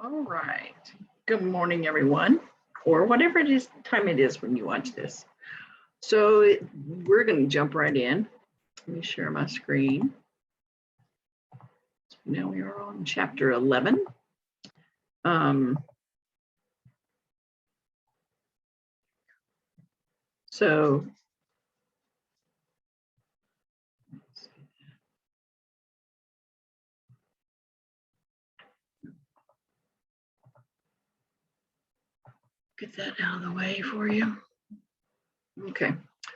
All right. Good morning, everyone, or whatever it is time it is when you watch this. So we're going to jump right in. Let me share my screen. Now we are on chapter 11. So get that out of the way for you. Okay,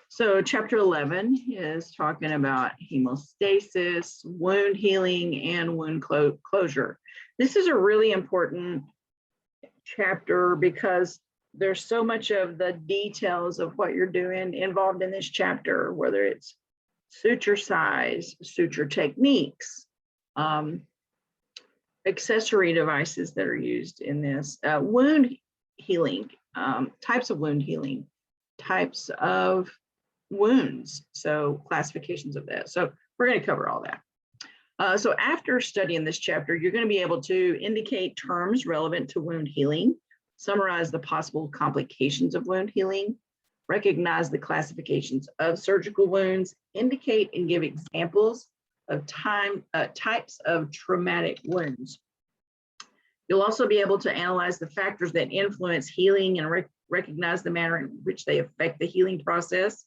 so chapter 11 is talking about hemostasis, wound healing, and wound closure. This is a really important chapter because there's so much of the details of what you're doing involved in this chapter, whether it's suture size, suture techniques, accessory devices that are used in this, wound healing, types of wound healing, types of wounds, so classifications of that. So we're going to cover all that. So after studying this chapter, you're going to be able to indicate terms relevant to wound healing, summarize the possible complications of wound healing, recognize the classifications of surgical wounds, indicate and give examples of types of traumatic wounds. You'll also be able to analyze the factors that influence healing and recognize the manner in which they affect the healing process.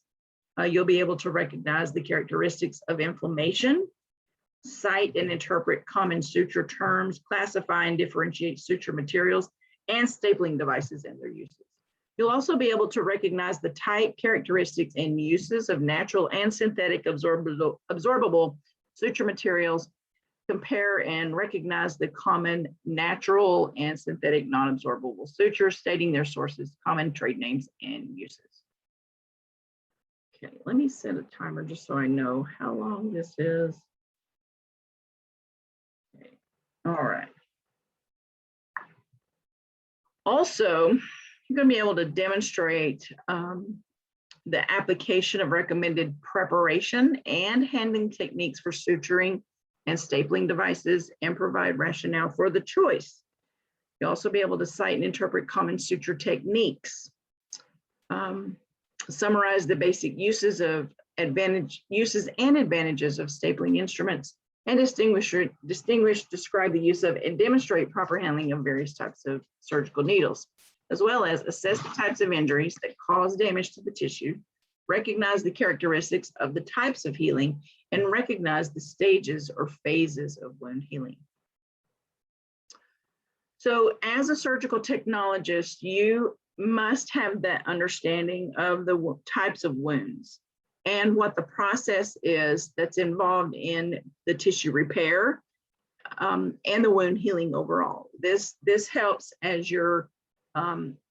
You'll be able to recognize the characteristics of inflammation, cite and interpret common suture terms, classify and differentiate suture materials, and stapling devices and their uses. You'll also be able to recognize the type, characteristics, and uses of natural and synthetic absorbable suture materials, compare and recognize the common natural and synthetic non-absorbable sutures, stating their sources, common trade names, and uses. Okay, let me set a timer just so I know how long this is. Okay. All right. Also, you're going to be able to demonstrate the application of recommended preparation and handling techniques for suturing and stapling devices and provide rationale for the choice. You'll also be able to cite and interpret common suture techniques, summarize the basic uses and advantages of stapling instruments, and describe the use of and demonstrate proper handling of various types of surgical needles, as well as assess the types of injuries that cause damage to the tissue, recognize the characteristics of the types of healing, and recognize the stages or phases of wound healing. So as a surgical technologist, you must have that understanding of the types of wounds and what the process is that's involved in the tissue repair and the wound healing overall. This helps as you're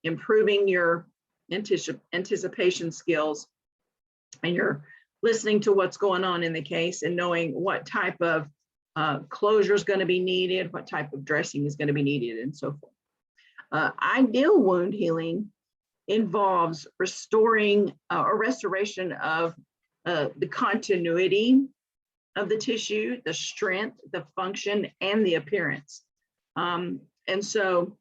improving your anticipation skills and you're listening to what's going on in the case and knowing what type of closure is going to be needed, what type of dressing is going to be needed, and so forth. Ideal wound healing involves restoring or restoration of the continuity of the tissue, the strength, the function, and the appearance. And so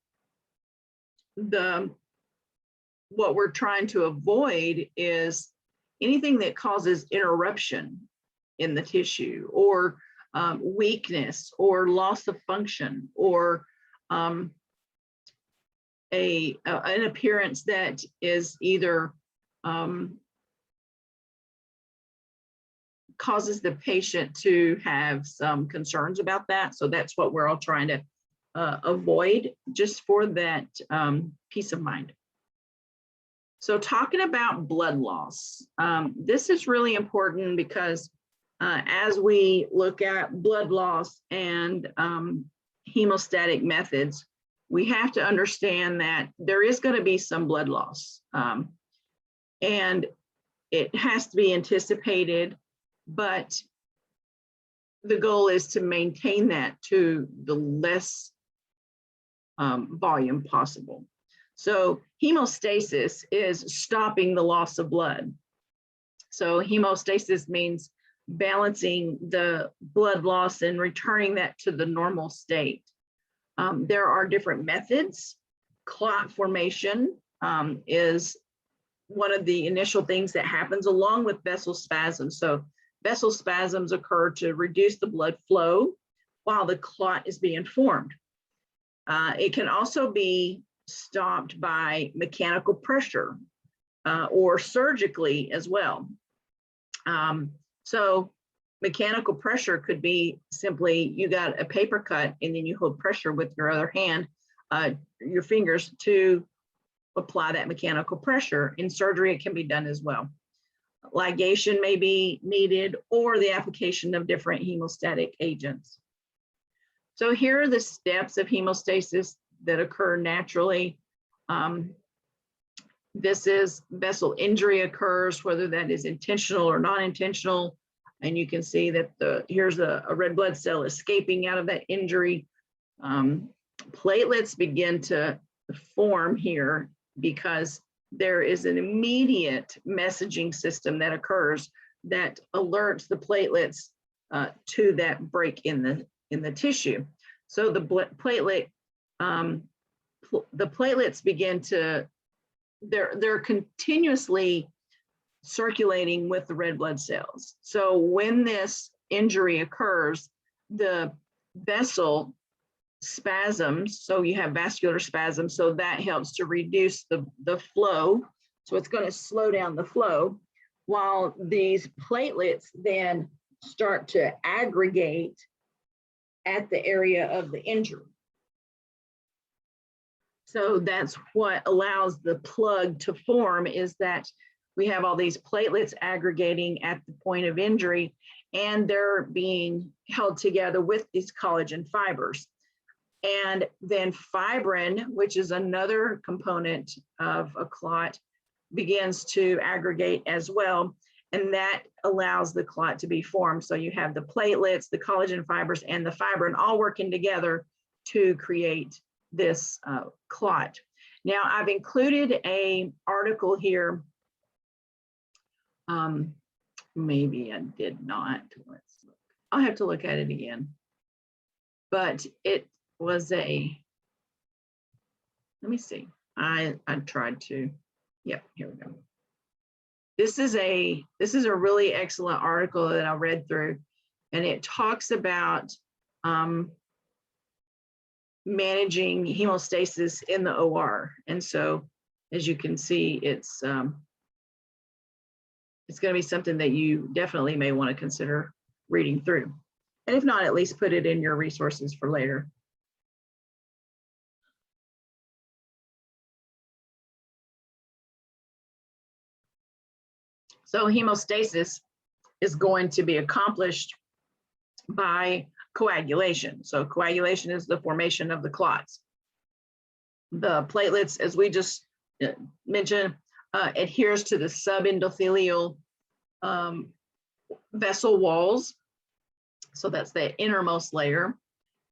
what we're trying to avoid is anything that causes interruption in the tissue or weakness or loss of function or an appearance that is either causes the patient to have some concerns about that. So that's what we're all trying to avoid, just for that peace of mind. So talking about blood loss, this is really important because as we look at blood loss and hemostatic methods, we have to understand that there is going to be some blood loss, and it has to be anticipated, but the goal is to maintain that to the less volume possible. So hemostasis is stopping the loss of blood. So hemostasis means balancing the blood loss and returning that to the normal state. There are different methods. Clot formation is one of the initial things that happens along with vessel spasms. So vessel spasms occur to reduce the blood flow while the clot is being formed. It can also be stopped by mechanical pressure or surgically as well. So mechanical pressure could be simply you got a paper cut and then you hold pressure with your other hand, your fingers, to apply that mechanical pressure. In surgery, it can be done as well. Ligation may be needed, or the application of different hemostatic agents. So here are the steps of hemostasis that occur naturally. This is vessel injury occurs, whether that is intentional or non-intentional. And you can see that here's a red blood cell escaping out of that injury. Platelets begin to form here because there is an immediate messaging system that occurs that alerts the platelets to that break in the tissue. So the platelets begin to, they're continuously circulating with the red blood cells. So when this injury occurs, the vessel spasms, so you have vascular spasms, so that helps to reduce the flow. So it's going to slow down the flow, while these platelets then start to aggregate at the area of the injury. So that's what allows the plug to form, is that we have all these platelets aggregating at the point of injury, and they're being held together with these collagen fibers. And then fibrin, which is another component of a clot, begins to aggregate as well. And that allows the clot to be formed. So you have the platelets, the collagen fibers, and the fibrin all working together to create this clot. Now, I've included an article here. Maybe I did not. Let's look. I'll have to look at it again. But it was let me see. I tried to, yep, here we go. This is a really excellent article that I read through, and it talks about managing hemostasis in the OR. And so, as you can see, it's going to be something that you definitely may want to consider reading through. And if not, at least put it in your resources for later. So hemostasis is going to be accomplished by coagulation. So coagulation is the formation of the clots. The platelets, as we just mentioned, adheres to the subendothelial vessel walls. So that's the innermost layer.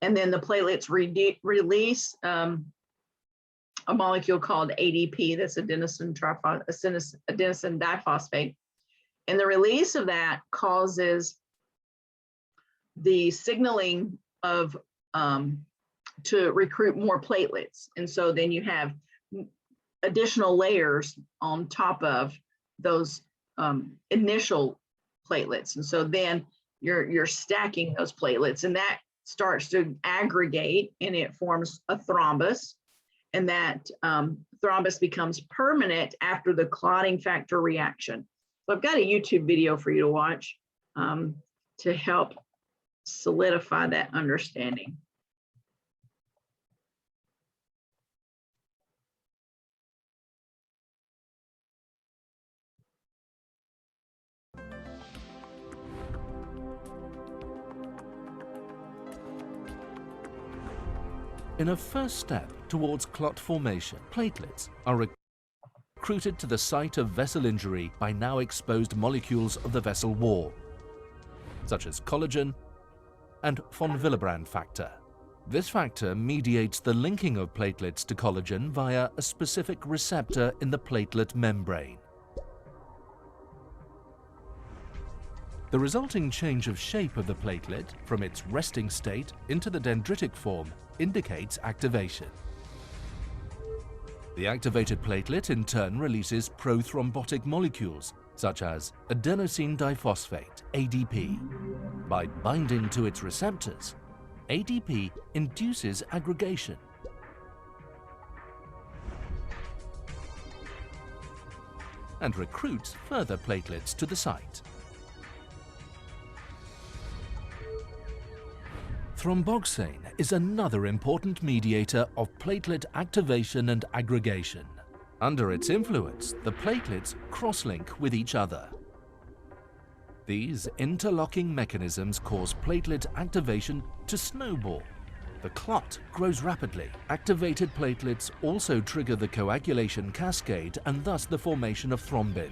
And then the platelets release a molecule called ADP, that's adenosine diphosphate. And the release of that causes the signaling of to recruit more platelets. And so then you have additional layers on top of those initial platelets. And so then you're stacking those platelets, and that starts to aggregate and it forms a thrombus. And that thrombus becomes permanent after the clotting factor reaction. So I've got a YouTube video for you to watch to help solidify that understanding. In a first step towards clot formation, platelets are recruited to the site of vessel injury by now exposed molecules of the vessel wall, such as collagen and von Willebrand factor. This factor mediates the linking of platelets to collagen via a specific receptor in the platelet membrane. The resulting change of shape of the platelet from its resting state into the dendritic form indicates activation. The activated platelet in turn releases prothrombotic molecules such as adenosine diphosphate, ADP. By binding to its receptors, ADP induces aggregation. And recruits further platelets to the site. Thromboxane is another important mediator of platelet activation and aggregation. Under its influence, the platelets cross-link with each other. These interlocking mechanisms cause platelet activation to snowball. The clot grows rapidly. Activated platelets also trigger the coagulation cascade and thus the formation of thrombin.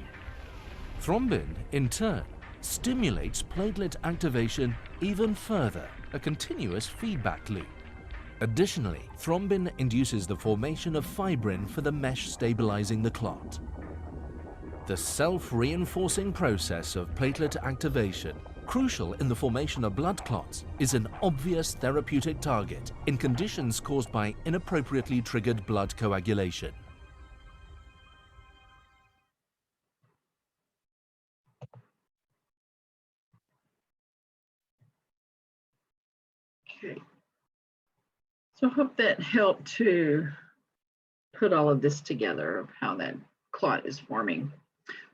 Thrombin, in turn, stimulates platelet activation even further, a continuous feedback loop. Additionally, thrombin induces the formation of fibrin for the mesh stabilizing the clot. The self-reinforcing process of platelet activation, crucial in the formation of blood clots, is an obvious therapeutic target in conditions caused by inappropriately triggered blood coagulation. Okay. So I hope that helped to put all of this together of how that clot is forming.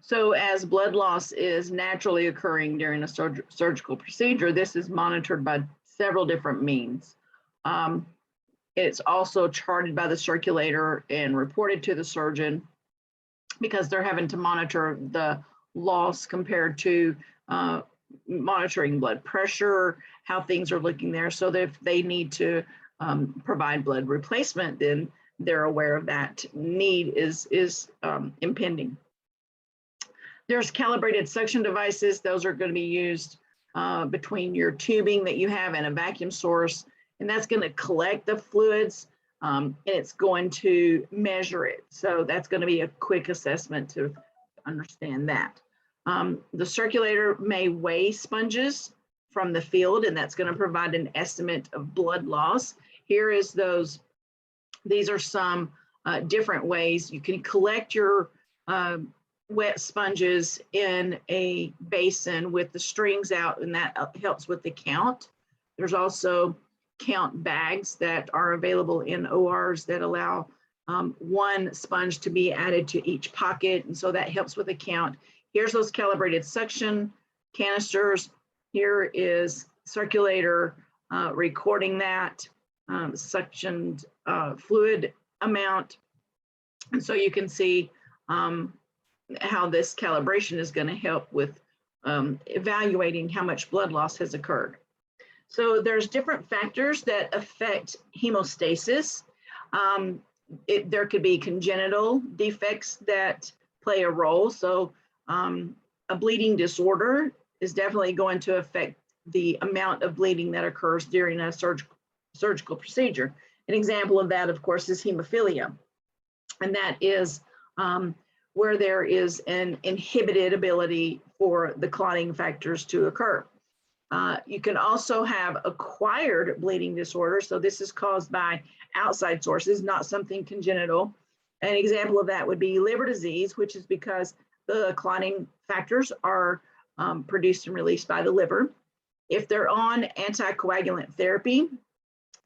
So as blood loss is naturally occurring during a surgical procedure, this is monitored by several different means. It's also charted by the circulator and reported to the surgeon because they're having to monitor the loss compared to monitoring blood pressure, how things are looking there. So that if they need to provide blood replacement, then they're aware of that need is impending. There's calibrated suction devices. Those are going to be used between your tubing that you have and a vacuum source, and that's going to collect the fluids and it's going to measure it. So that's going to be a quick assessment to understand that. The circulator may weigh sponges from the field, and that's going to provide an estimate of blood loss. Here is those. These are some different ways you can collect your wet sponges in a basin with the strings out, and that helps with the count. There's also count bags that are available in ORs that allow one sponge to be added to each pocket, and so that helps with the count. Here's those calibrated suction canisters. Here is circulator recording that suctioned fluid amount, and so you can see how this calibration is going to help with evaluating how much blood loss has occurred. So there's different factors that affect hemostasis. There could be congenital defects that play a role. So a bleeding disorder is definitely going to affect the amount of bleeding that occurs during a surgical procedure. An example of that, of course, is hemophilia. And that is where there is an inhibited ability for the clotting factors to occur. You can also have acquired bleeding disorder. So this is caused by outside sources, not something congenital. An example of that would be liver disease, which is because the clotting factors are produced and released by the liver. If they're on anticoagulant therapy,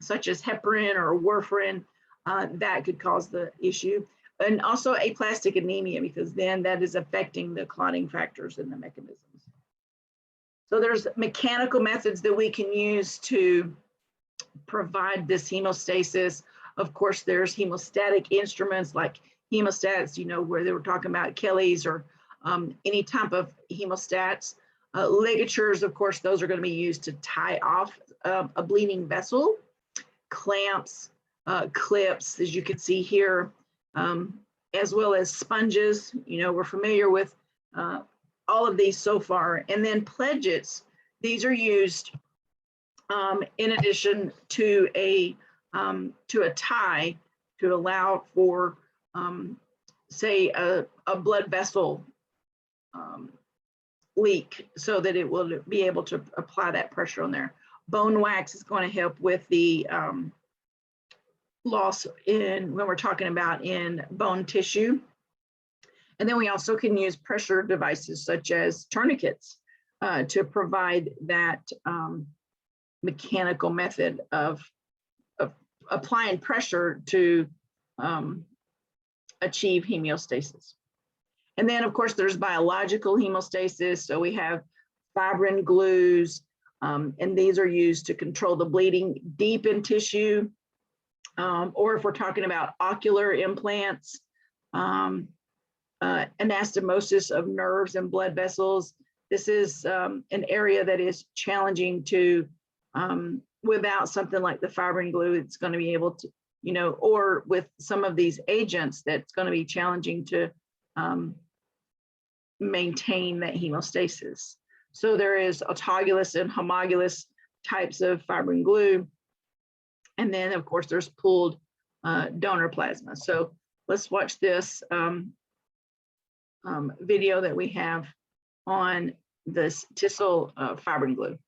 such as heparin or warfarin, that could cause the issue. And also aplastic anemia, because then that is affecting the clotting factors and the mechanisms. So there's mechanical methods that we can use to provide this hemostasis. Of course, there's hemostatic instruments like hemostats, you know, where they were talking about Kelly's or any type of hemostats. Ligatures, of course, those are going to be used to tie off a bleeding vessel. Clamps, clips, as you can see here, as well as sponges. You know, we're familiar with all of these so far. And then pledgets, these are used in addition to a tie to allow for, say, a blood vessel leak so that it will be able to apply that pressure on there. Bone wax is going to help with the loss in when we're talking about in bone tissue. And then we also can use pressure devices such as tourniquets to provide that mechanical method of applying pressure to achieve hemostasis. And then, of course, there's biological hemostasis. So we have fibrin glues, and these are used to control the bleeding deep in tissue. Or if we're talking about ocular implants, anastomosis of nerves and blood vessels. This is an area that is challenging to, without something like the fibrin glue, it's going to be able to, you know, or with some of these agents, that's going to be challenging to maintain that hemostasis. So there is autologous and homologous types of fibrin glue. And then, of course, there's pooled donor plasma. So let's watch this video that we have on this tissel fibrin glue.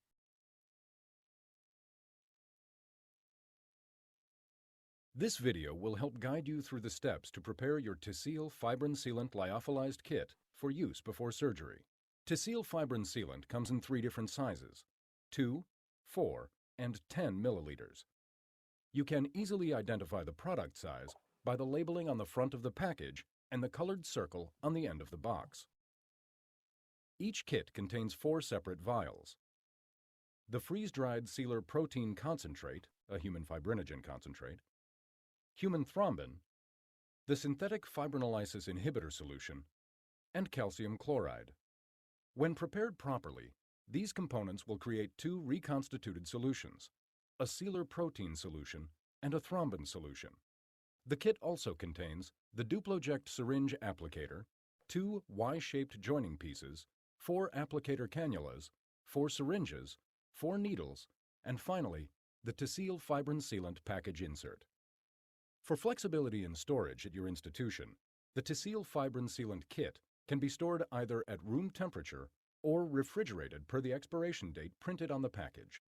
This video will help guide you through the steps to prepare your Tissile Fibrin Sealant Lyophilized Kit for use before surgery. Tissile Fibrin Sealant comes in 3 different sizes, 2, 4, and 10 milliliters. You can easily identify the product size by the labeling on the front of the package and the colored circle on the end of the box. Each kit contains 4 separate vials. The freeze-dried sealer protein concentrate, a human fibrinogen concentrate, human thrombin, the synthetic fibrinolysis inhibitor solution, and calcium chloride. When prepared properly, these components will create 2 reconstituted solutions, a sealer protein solution and a thrombin solution. The kit also contains the Duploject syringe applicator, 2 Y-shaped joining pieces, 4 applicator cannulas, 4 syringes, 4 needles, and finally, the Tissile Fibrin Sealant package insert. For flexibility in storage at your institution, the Tissile Fibrin Sealant kit can be stored either at room temperature or refrigerated per the expiration date printed on the package.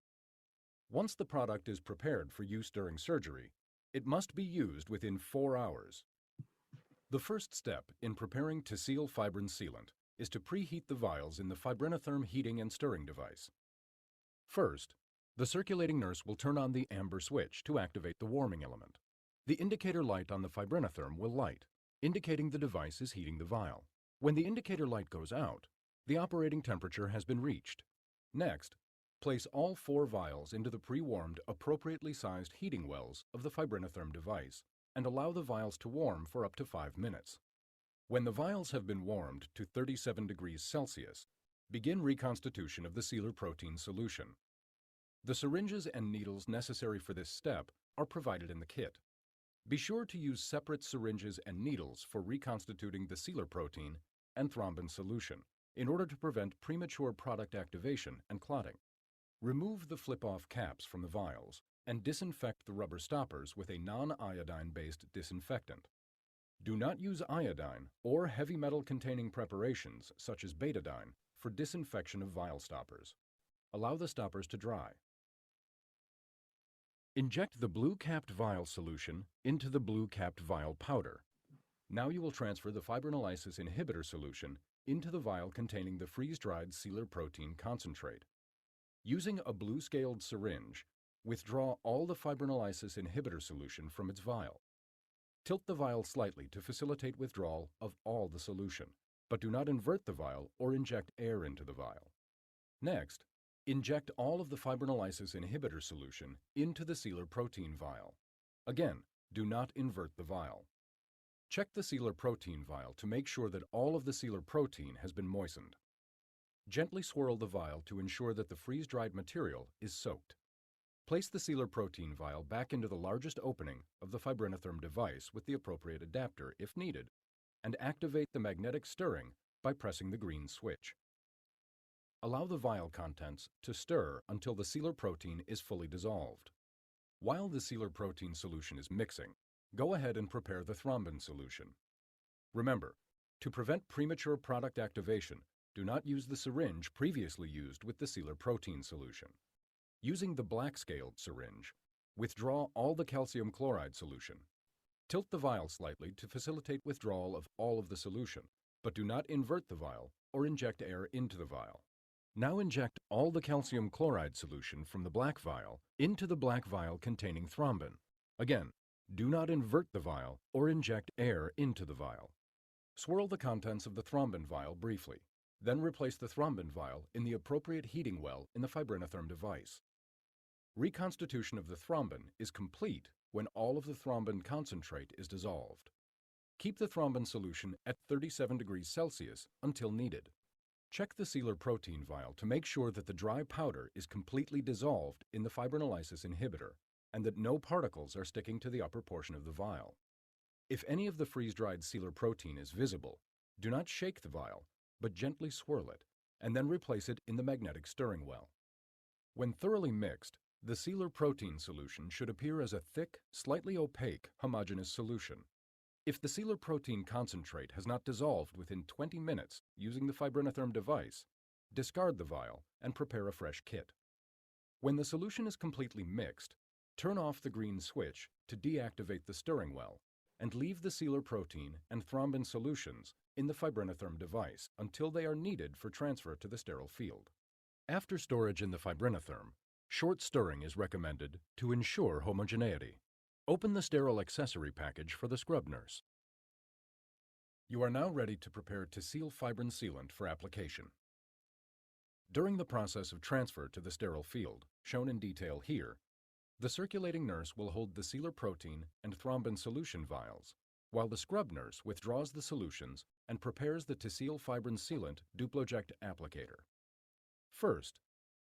Once the product is prepared for use during surgery, it must be used within 4 hours. The first step in preparing Tissile Fibrin Sealant is to preheat the vials in the fibrinotherm heating and stirring device. First, the circulating nurse will turn on the amber switch to activate the warming element. The indicator light on the fibrinotherm will light, indicating the device is heating the vial. When the indicator light goes out, the operating temperature has been reached. Next, place all 4 vials into the pre-warmed, appropriately sized heating wells of the fibrinotherm device and allow the vials to warm for up to 5 minutes. When the vials have been warmed to 37 degrees Celsius, begin reconstitution of the sealer protein solution. The syringes and needles necessary for this step are provided in the kit. Be sure to use separate syringes and needles for reconstituting the sealer protein and thrombin solution in order to prevent premature product activation and clotting. Remove the flip-off caps from the vials and disinfect the rubber stoppers with a non-iodine-based disinfectant. Do not use iodine or heavy metal-containing preparations such as betadine for disinfection of vial stoppers. Allow the stoppers to dry. Inject the blue-capped vial solution into the blue-capped vial powder. Now you will transfer the fibrinolysis inhibitor solution into the vial containing the freeze-dried sealer protein concentrate. Using a blue-scaled syringe, withdraw all the fibrinolysis inhibitor solution from its vial. Tilt the vial slightly to facilitate withdrawal of all the solution, but do not invert the vial or inject air into the vial. Next, inject all of the fibrinolysis inhibitor solution into the sealer protein vial. Again, do not invert the vial. Check the sealer protein vial to make sure that all of the sealer protein has been moistened. Gently swirl the vial to ensure that the freeze-dried material is soaked. Place the sealer protein vial back into the largest opening of the fibrinotherm device with the appropriate adapter if needed, and activate the magnetic stirring by pressing the green switch. Allow the vial contents to stir until the sealer protein is fully dissolved. While the sealer protein solution is mixing, go ahead and prepare the thrombin solution. Remember, to prevent premature product activation, Do not use the syringe previously used with the sealer protein solution. Using the black-scaled syringe, withdraw all the calcium chloride solution. Tilt the vial slightly to facilitate withdrawal of all of the solution, but do not invert the vial or inject air into the vial. Now inject all the calcium chloride solution from the black vial into the black vial containing thrombin. Again, do not invert the vial or inject air into the vial. Swirl the contents of the thrombin vial briefly, then replace the thrombin vial in the appropriate heating well in the fibrinotherm device. Reconstitution of the thrombin is complete when all of the thrombin concentrate is dissolved. Keep the thrombin solution at 37 degrees Celsius until needed. Check the sealer protein vial to make sure that the dry powder is completely dissolved in the fibrinolysis inhibitor and that no particles are sticking to the upper portion of the vial. If any of the freeze-dried sealer protein is visible, do not shake the vial, but gently swirl it, and then replace it in the magnetic stirring well. When thoroughly mixed, the sealer protein solution should appear as a thick, slightly opaque, homogeneous solution. If the sealer protein concentrate has not dissolved within 20 minutes using the fibrinotherm device, discard the vial and prepare a fresh kit. When the solution is completely mixed, turn off the green switch to deactivate the stirring well and leave the sealer protein and thrombin solutions in the fibrinotherm device until they are needed for transfer to the sterile field. After storage in the fibrinotherm, short stirring is recommended to ensure homogeneity. Open the sterile accessory package for the scrub nurse. You are now ready to prepare Tecile fibrin sealant for application. During the process of transfer to the sterile field, shown in detail here, the circulating nurse will hold the sealer protein and thrombin solution vials, while the scrub nurse withdraws the solutions and prepares the Tecile fibrin sealant duploject applicator. First,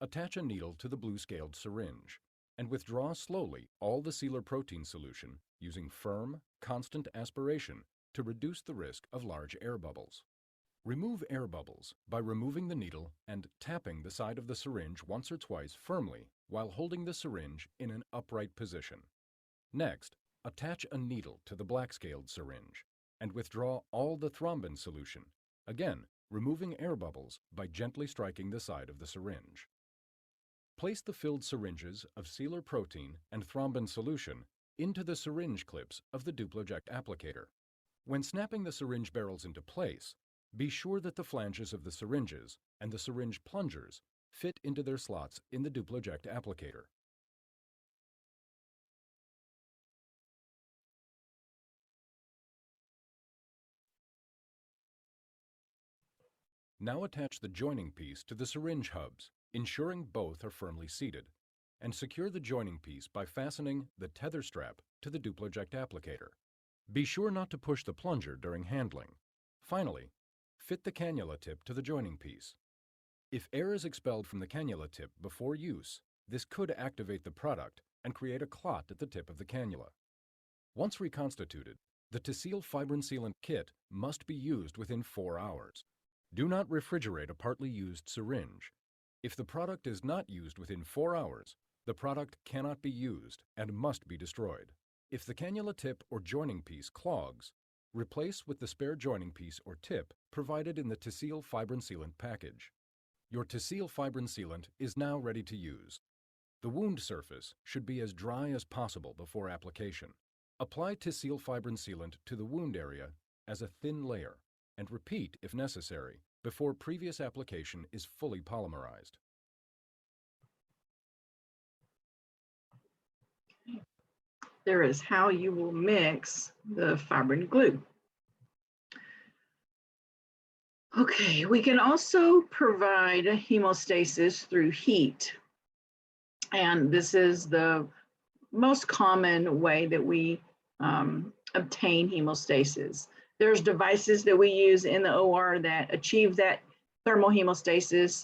attach a needle to the blue-scaled syringe and withdraw slowly all the sealer protein solution using firm, constant aspiration to reduce the risk of large air bubbles. Remove air bubbles by removing the needle and tapping the side of the syringe once or twice firmly while holding the syringe in an upright position. Next, attach a needle to the black-scaled syringe and withdraw all the thrombin solution, again removing air bubbles by gently striking the side of the syringe. Place the filled syringes of sealer protein and thrombin solution into the syringe clips of the duploject applicator. When snapping the syringe barrels into place, be sure that the flanges of the syringes and the syringe plungers fit into their slots in the duploject applicator. Now attach the joining piece to the syringe hubs, ensuring both are firmly seated, and secure the joining piece by fastening the tether strap to the duploject applicator. Be sure not to push the plunger during handling. Finally, fit the cannula tip to the joining piece. If air is expelled from the cannula tip before use, this could activate the product and create a clot at the tip of the cannula. Once reconstituted, the Tecile fibrin sealant kit must be used within 4 hours. Do not refrigerate a partly used syringe. If the product is not used within 4 hours, the product cannot be used and must be destroyed. If the cannula tip or joining piece clogs, replace with the spare joining piece or tip provided in the Tecile fibrin sealant package. Your Tecile fibrin sealant is now ready to use. The wound surface should be as dry as possible before application. Apply Tecile fibrin sealant to the wound area as a thin layer and repeat if necessary before previous application is fully polymerized. There is how you will mix the fibrin glue. Okay, we can also provide hemostasis through heat. And this is the most common way that we obtain hemostasis. There's devices that we use in the OR that achieve that thermal hemostasis.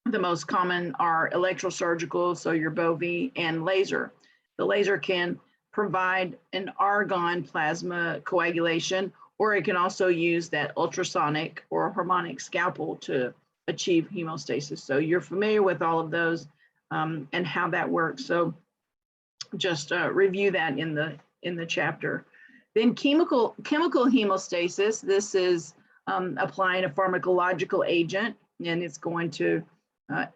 The most common are electrosurgical, so your Bovie, and laser. The laser can provide an argon plasma coagulation, or it can also use that ultrasonic or harmonic scalpel to achieve hemostasis. So you're familiar with all of those and how that works. So just review that in the chapter. Then chemical hemostasis. This is applying a pharmacological agent, and it's going to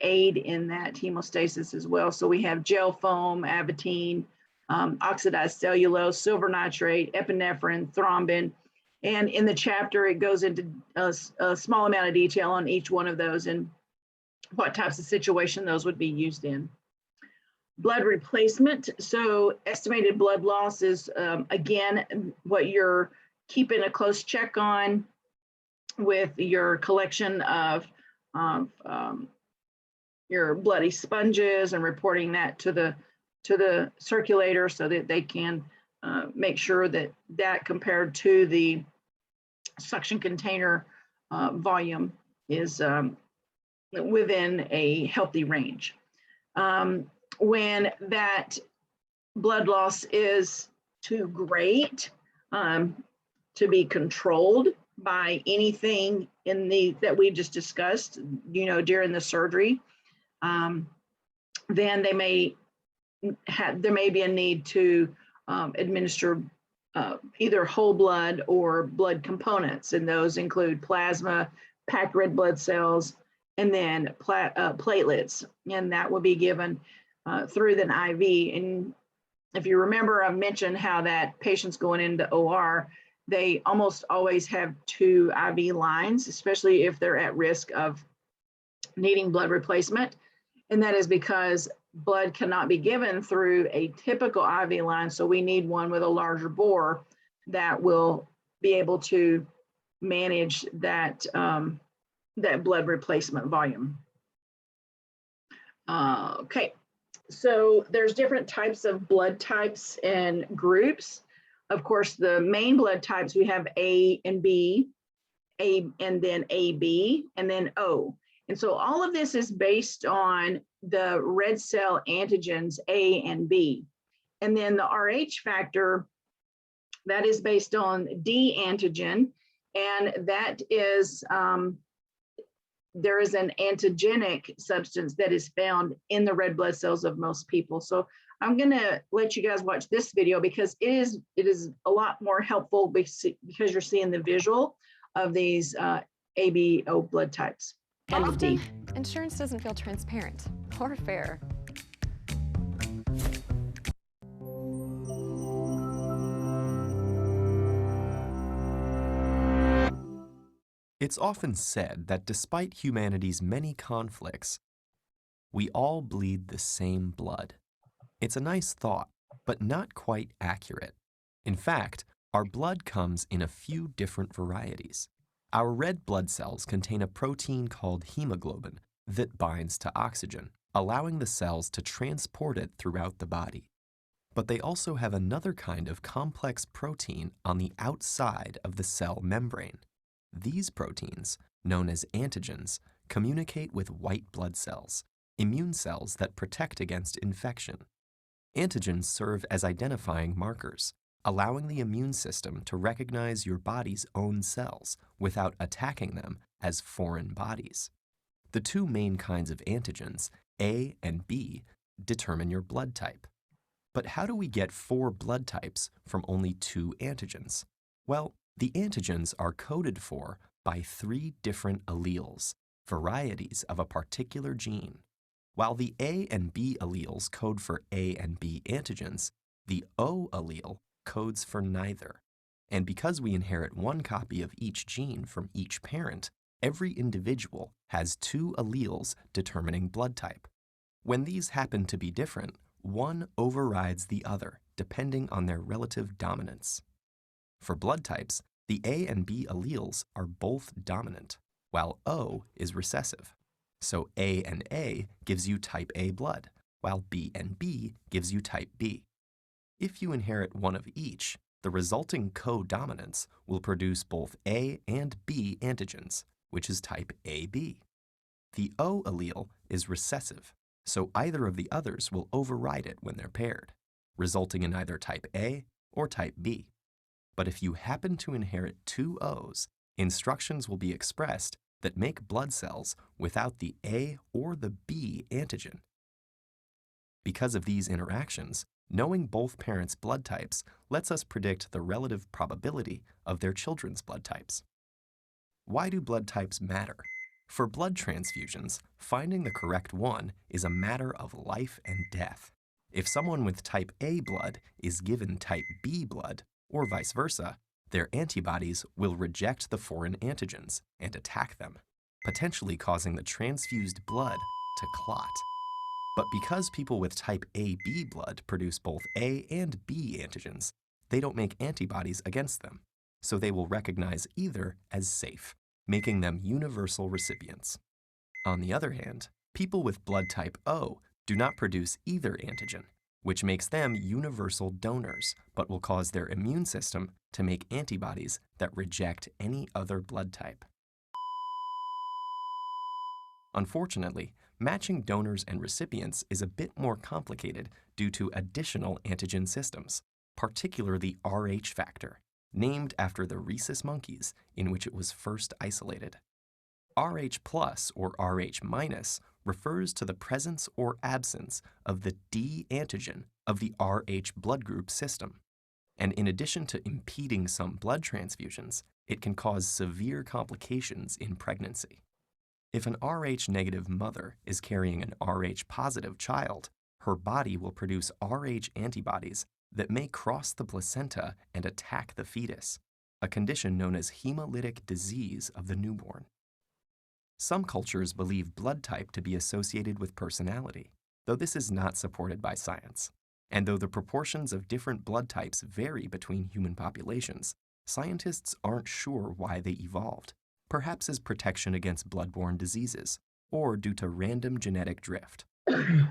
aid in that hemostasis as well. So we have gel foam, avatine, oxidized cellulose, silver nitrate, epinephrine, thrombin. And in the chapter, it goes into a small amount of detail on each one of those and what types of situation those would be used in. Blood replacement. So estimated blood loss is, again, what you're keeping a close check on with your collection of your bloody sponges and reporting that to the circulator so that they can make sure that compared to the suction container volume is within a healthy range. When that blood loss is too great to be controlled by anything that we just discussed, during the surgery, then there may be a need to administer either whole blood or blood components, and those include plasma, packed red blood cells, and then platelets, and that will be given through the IV. And if you remember, I mentioned how that patients going into OR, they almost always have 2 IV lines, especially if they're at risk of needing blood replacement. And that is because blood cannot be given through a typical IV line. So we need one with a larger bore that will be able to manage that, that blood replacement volume. Okay, so there's different types of blood types and groups. Of course, the main blood types, we have A and B, and then AB, and then O. And so all of this is based on the red cell antigens A and B. And then the RH factor, that is based on D antigen, and that is, there is an antigenic substance that is found in the red blood cells of most people. So I'm gonna let you guys watch this video because it is a lot more helpful because you're seeing the visual of these ABO blood types. Often, insurance doesn't feel transparent or fair. It's often said that despite humanity's many conflicts, we all bleed the same blood. It's a nice thought, but not quite accurate. In fact, our blood comes in a few different varieties. Our red blood cells contain a protein called hemoglobin that binds to oxygen, allowing the cells to transport it throughout the body. But they also have another kind of complex protein on the outside of the cell membrane. These proteins, known as antigens, communicate with white blood cells, immune cells that protect against infection. Antigens serve as identifying markers, allowing the immune system to recognize your body's own cells without attacking them as foreign bodies. The 2 main kinds of antigens, A and B, determine your blood type. But how do we get 4 blood types from only 2 antigens? Well, the antigens are coded for by 3 different alleles, varieties of a particular gene. While the A and B alleles code for A and B antigens, the O allele codes for neither. And because we inherit 1 copy of each gene from each parent, every individual has 2 alleles determining blood type. When these happen to be different, one overrides the other, depending on their relative dominance. For blood types, the A and B alleles are both dominant, while O is recessive. So A and A gives you type A blood, while B and B gives you type B. If you inherit one of each, the resulting co-dominance will produce both A and B antigens, which is type AB. The O allele is recessive, so either of the others will override it when they're paired, resulting in either type A or type B. But if you happen to inherit 2 O's, instructions will be expressed that make blood cells without the A or the B antigen. Because of these interactions, knowing both parents' blood types lets us predict the relative probability of their children's blood types. Why do blood types matter? For blood transfusions, finding the correct one is a matter of life and death. If someone with type A blood is given type B blood, or vice versa, their antibodies will reject the foreign antigens and attack them, potentially causing the transfused blood to clot. But because people with type AB blood produce both A and B antigens, they don't make antibodies against them, so they will recognize either as safe, making them universal recipients. On the other hand, people with blood type O do not produce either antigen, which makes them universal donors, but will cause their immune system to make antibodies that reject any other blood type. Unfortunately, matching donors and recipients is a bit more complicated due to additional antigen systems, particularly Rh factor, named after the rhesus monkeys in which it was first isolated. Rh plus or Rh minus refers to the presence or absence of the D antigen of the Rh blood group system. And in addition to impeding some blood transfusions, it can cause severe complications in pregnancy. If an Rh negative mother is carrying an Rh positive child, her body will produce Rh antibodies that may cross the placenta and attack the fetus, a condition known as hemolytic disease of the newborn. Some cultures believe blood type to be associated with personality, though this is not supported by science. And though the proportions of different blood types vary between human populations, scientists aren't sure why they evolved, perhaps as protection against blood-borne diseases, or due to random genetic drift.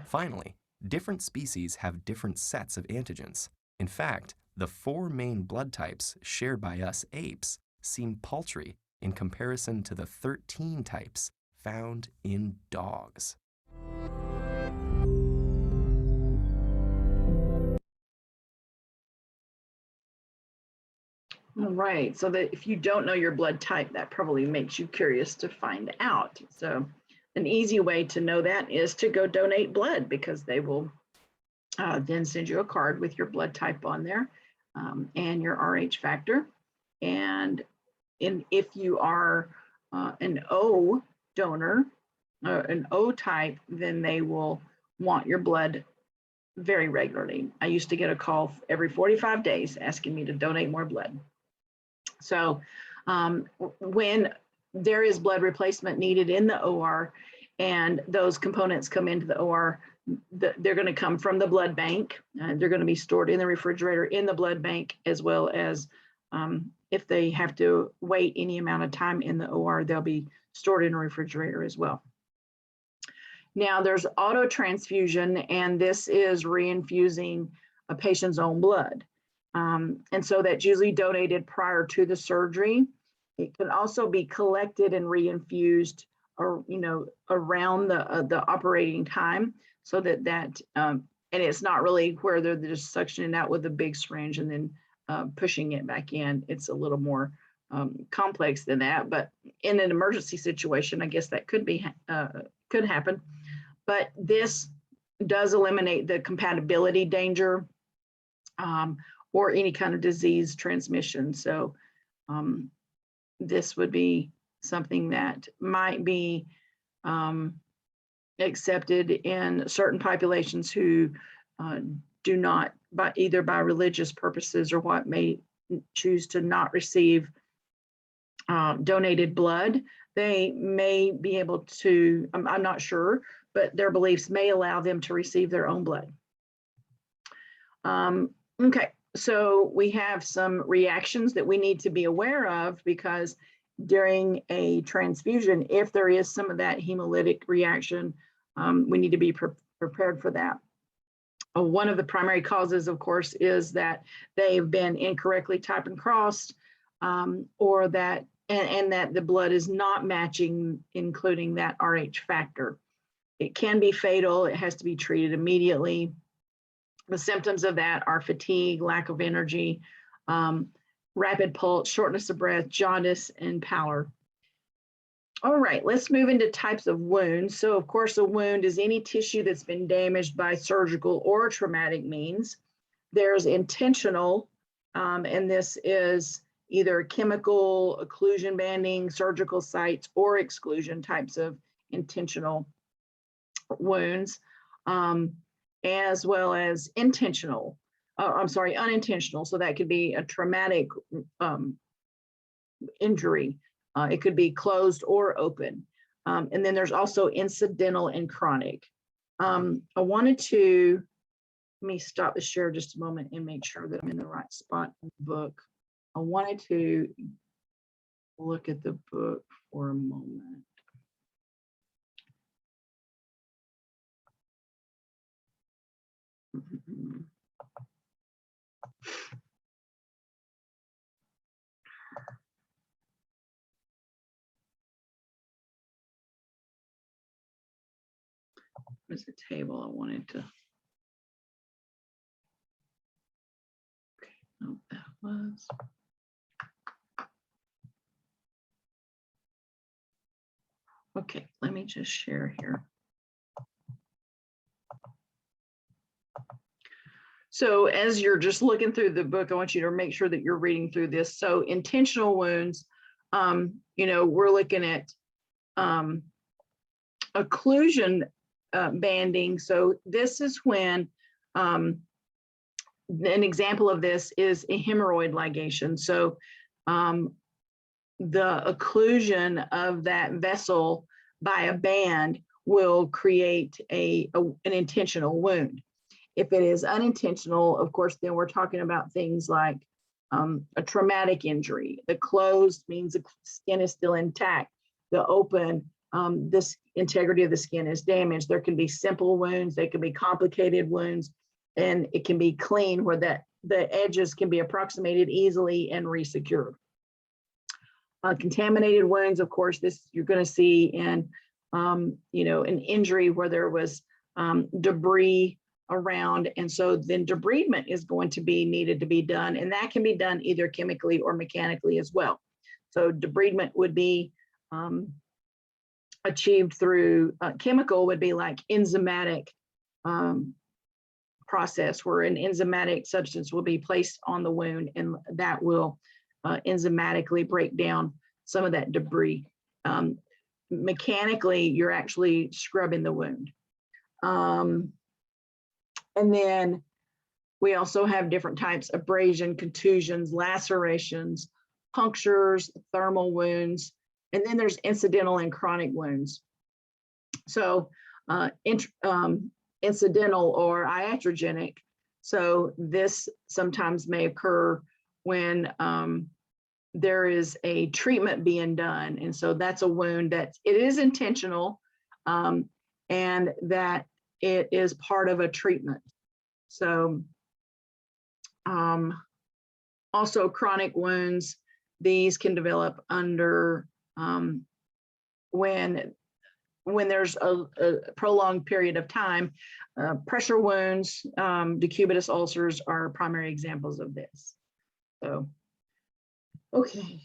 Finally, different species have different sets of antigens. In fact, the 4 main blood types shared by us apes seem paltry in comparison to the 13 types found in dogs. All right, so that if you don't know your blood type, that probably makes you curious to find out. So an easy way to know that is to go donate blood, because they will then send you a card with your blood type on there and your Rh factor. And if you are an O donor, an O type, then they will want your blood very regularly. I used to get a call every 45 days asking me to donate more blood. So when there is blood replacement needed in the OR and those components come into the OR, they're going to come from the blood bank. They're going to be stored in the refrigerator in the blood bank, as well as if they have to wait any amount of time in the OR, they'll be stored in a refrigerator as well. Now there's auto transfusion, and this is reinfusing a patient's own blood. And so that's usually donated prior to the surgery. It can also be collected and reinfused, or around the operating time, so that and it's not really where they're just suctioning out with a big syringe and then pushing it back in. It's a little more complex than that, but in an emergency situation, I guess that could happen. But this does eliminate the compatibility danger or any kind of disease transmission. So this would be something that might be accepted in certain populations who do not, either by religious purposes or what, may choose to not receive donated blood. They may be able to, I'm not sure, but their beliefs may allow them to receive their own blood. Okay, so we have some reactions that we need to be aware of, because during a transfusion, if there is some of that hemolytic reaction, we need to be prepared for that. One of the primary causes, of course, is that they've been incorrectly typed and crossed, or that and that the blood is not matching, including that Rh factor. It can be fatal. It has to be treated immediately. The symptoms of that are fatigue, lack of energy, rapid pulse, shortness of breath, jaundice, and pallor. All right, let's move into types of wounds. So of course, a wound is any tissue that's been damaged by surgical or traumatic means. There's intentional, and this is either chemical occlusion banding, surgical sites, or exclusion types of intentional wounds, as well as unintentional. So that could be a traumatic injury. It could be closed or open. And then there's also incidental and chronic. Let me stop the share just a moment and make sure that I'm in the right spot in the book. I wanted to look at the book for a moment. There's a table I wanted to. Okay, no, that was. Okay, let me just share here. So as you're just looking through the book, I want you to make sure that you're reading through this. So intentional wounds, we're looking at occlusion banding. So this is when an example of this is a hemorrhoid ligation. So the occlusion of that vessel by a band will create an intentional wound. If it is unintentional, of course, then we're talking about things like a traumatic injury. The closed means the skin is still intact. The open, this integrity of the skin is damaged. There can be simple wounds, they can be complicated wounds, and it can be clean where the edges can be approximated easily and resecured. Contaminated wounds, of course, this you're going to see in an injury where there was debris around, and so then debridement is going to be needed to be done, and that can be done either chemically or mechanically as well. So debridement would be achieved through chemical, would be like enzymatic process, where an enzymatic substance will be placed on the wound, and that will enzymatically break down some of that debris. Mechanically, you're actually scrubbing the wound. And then we also have different types of abrasion, contusions, lacerations, punctures, thermal wounds, and then there's incidental and chronic wounds. So incidental or iatrogenic. So this sometimes may occur when there is a treatment being done. And so that's a wound that it is intentional and that it is part of a treatment. So also chronic wounds, these can develop under when there's a prolonged period of time. Pressure wounds, decubitus ulcers are primary examples of this. So, okay.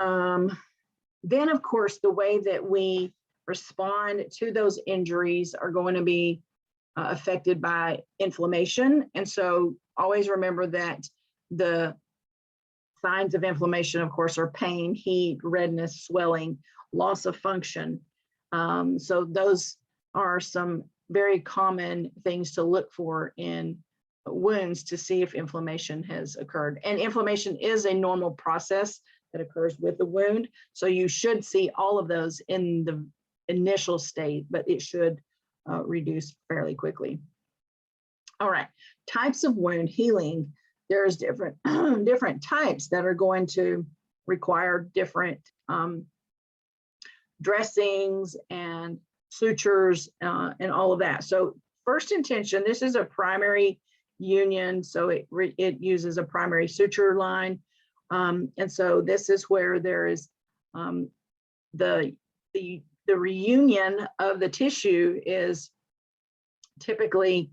Then of course, the way that we respond to those injuries are going to be affected by inflammation. And so always remember that the signs of inflammation, of course, are pain, heat, redness, swelling, loss of function. So those are some very common things to look for in wounds to see if inflammation has occurred. And inflammation is a normal process that occurs with the wound. So you should see all of those in the initial state, but it should reduce fairly quickly. All right, types of wound healing. There's different different types that are going to require different dressings and sutures and all of that. So first intention, this is a primary union, so it uses a primary suture line, and so this is where there is the reunion of the tissue is typically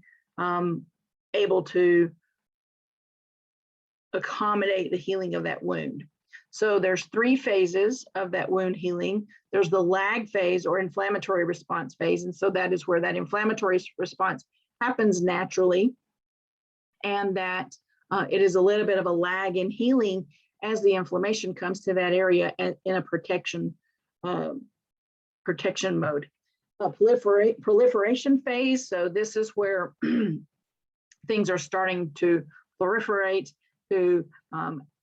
able to accommodate the healing of that wound. So there's 3 phases of that wound healing. There's the lag phase or inflammatory response phase. And so that is where that inflammatory response happens naturally, and that it is a little bit of a lag in healing as the inflammation comes to that area in a protection mode. Proliferation phase. So this is where things are starting to proliferate to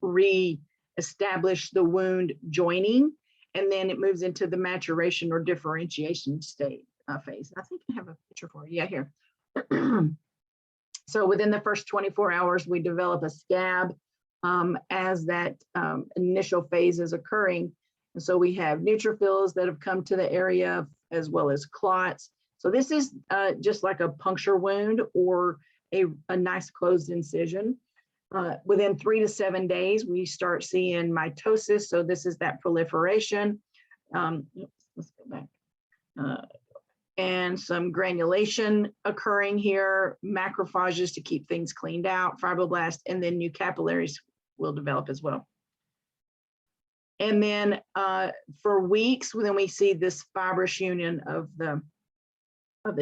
re-establish the wound joining, and then it moves into the maturation or differentiation state phase. I think I have a picture for you. Yeah, here. So within the first 24 hours, we develop a scab as that initial phase is occurring. And so we have neutrophils that have come to the area as well as clots. So this is just like a puncture wound or a nice closed incision. Within 3 to 7 days, we start seeing mitosis. So this is that proliferation. Let's go back. And some granulation occurring here, macrophages to keep things cleaned out, fibroblasts, and then new capillaries will develop as well. And then for weeks, then we see this fibrous union of the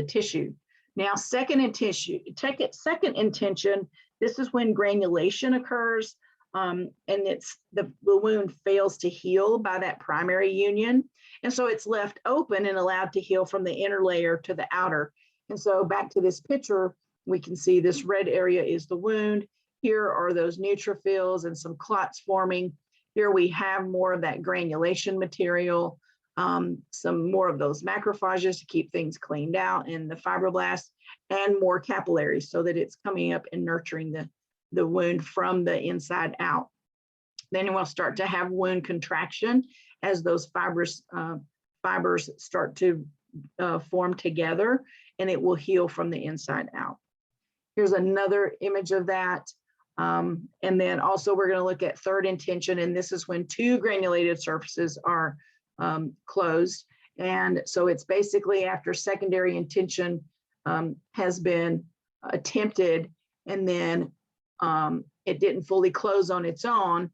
tissue. Now, second intention, this is when granulation occurs, and it's the wound fails to heal by that primary union. And so it's left open and allowed to heal from the inner layer to the outer. And so back to this picture, we can see this red area is the wound. Here are those neutrophils and some clots forming. Here we have more of that granulation material, some more of those macrophages to keep things cleaned out, and the fibroblasts, and more capillaries so that it's coming up and nurturing the wound from the inside out. Then we'll start to have wound contraction as those fibers start to form together, and it will heal from the inside out. Here's another image of that. And then also we're going to look at third intention, and this is when 2 granulated surfaces are closed. And so it's basically after secondary intention has been attempted, and then it didn't fully close on its own.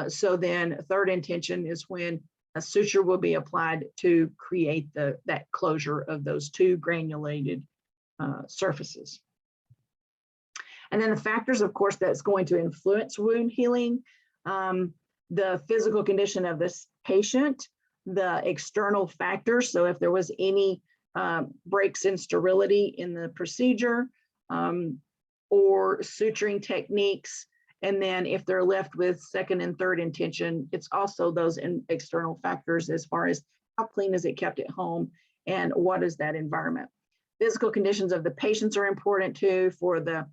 So then third intention is when a suture will be applied to create that closure of those 2 granulated surfaces. And then the factors, of course, that's going to influence wound healing, the physical condition of this patient, the external factors. So if there was any breaks in sterility in the procedure, or suturing techniques, and then if they're left with second and third intention, it's also those external factors as far as how clean is it kept at home and what is that environment. Physical conditions of the patients are important too, for the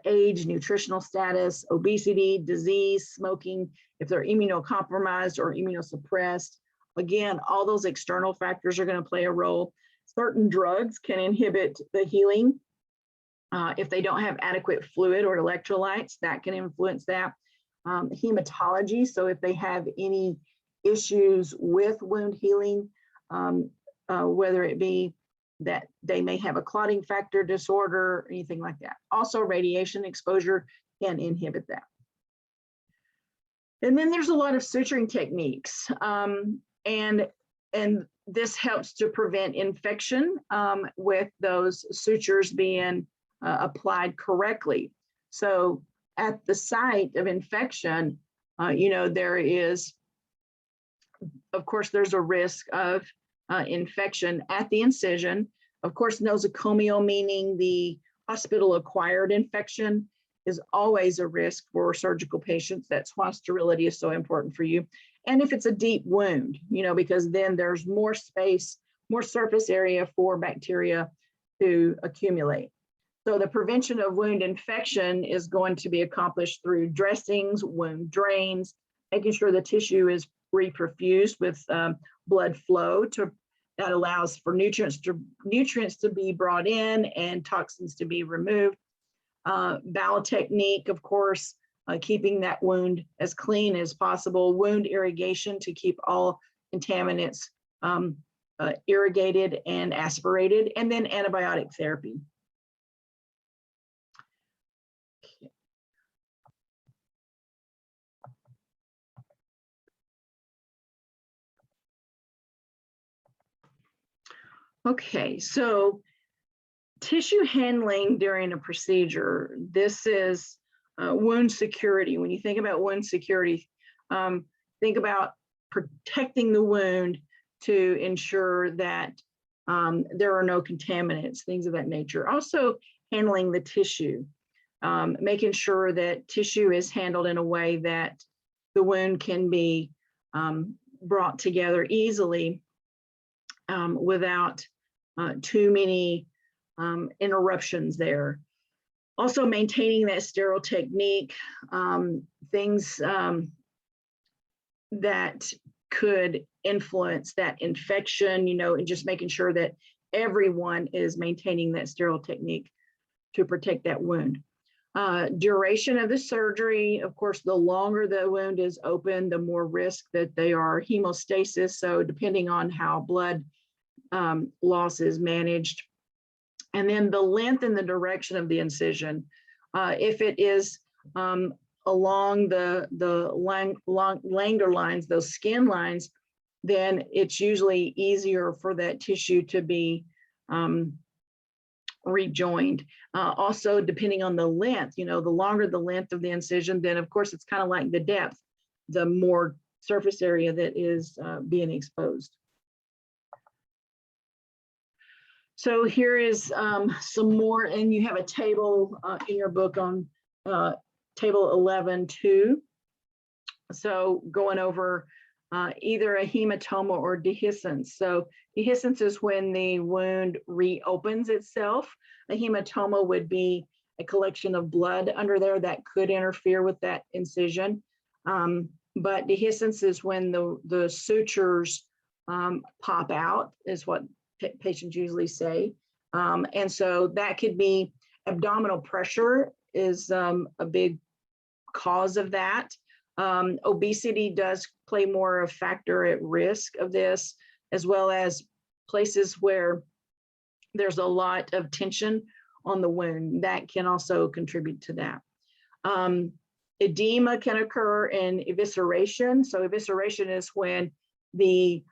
age, nutritional status, obesity, disease, smoking, if they're immunocompromised or immunosuppressed. Again, all those external factors are going to play a role. Certain drugs can inhibit the healing. If they don't have adequate fluid or electrolytes, that can influence that. Hematology, so if they have any issues with wound healing, whether it be that they may have a clotting factor disorder or anything like that. Also, radiation exposure can inhibit that. And then there's a lot of suturing techniques, and this helps to prevent infection with those sutures being applied correctly. So at the site of infection, there is, of course, there's a risk of infection at the incision. Of course, nosocomial, meaning the hospital-acquired infection, is always a risk for surgical patients. That's why sterility is so important for you. And if it's a deep wound, because then there's more space, more surface area for bacteria to accumulate. So the prevention of wound infection is going to be accomplished through dressings, wound drains, making sure the tissue is reperfused with blood flow that allows for nutrients to be brought in and toxins to be removed. Bowel technique, of course, keeping that wound as clean as possible. Wound irrigation to keep all contaminants irrigated and aspirated, and then antibiotic therapy. Okay, so tissue handling during a procedure. This is wound security. When you think about wound security, think about protecting the wound to ensure that there are no contaminants, things of that nature. Also handling the tissue, making sure that tissue is handled in a way that the wound can be brought together easily without too many interruptions there. Also maintaining that sterile technique, things that could influence that infection, and just making sure that everyone is maintaining that sterile technique to protect that wound. Duration of the surgery, of course, the longer the wound is open, the more risk that they are hemostasis. So depending on how blood loss is managed. And then the length and the direction of the incision. If it is along the Langer lines, those skin lines, then it's usually easier for that tissue to be rejoined. Also, depending on the length, the longer the length of the incision, then of course it's kind of like the depth, the more surface area that is being exposed. So here is some more, and you have a table in your book on table 11.2. So going over either a hematoma or dehiscence. So dehiscence is when the wound reopens itself. A hematoma would be a collection of blood under there that could interfere with that incision. But dehiscence is when the sutures pop out, is what patients usually say. And so that could be abdominal pressure is a big cause of that. Obesity does play more a factor at risk of this, as well as places where there's a lot of tension on the wound that can also contribute to that. Edema can occur in evisceration. So evisceration is when the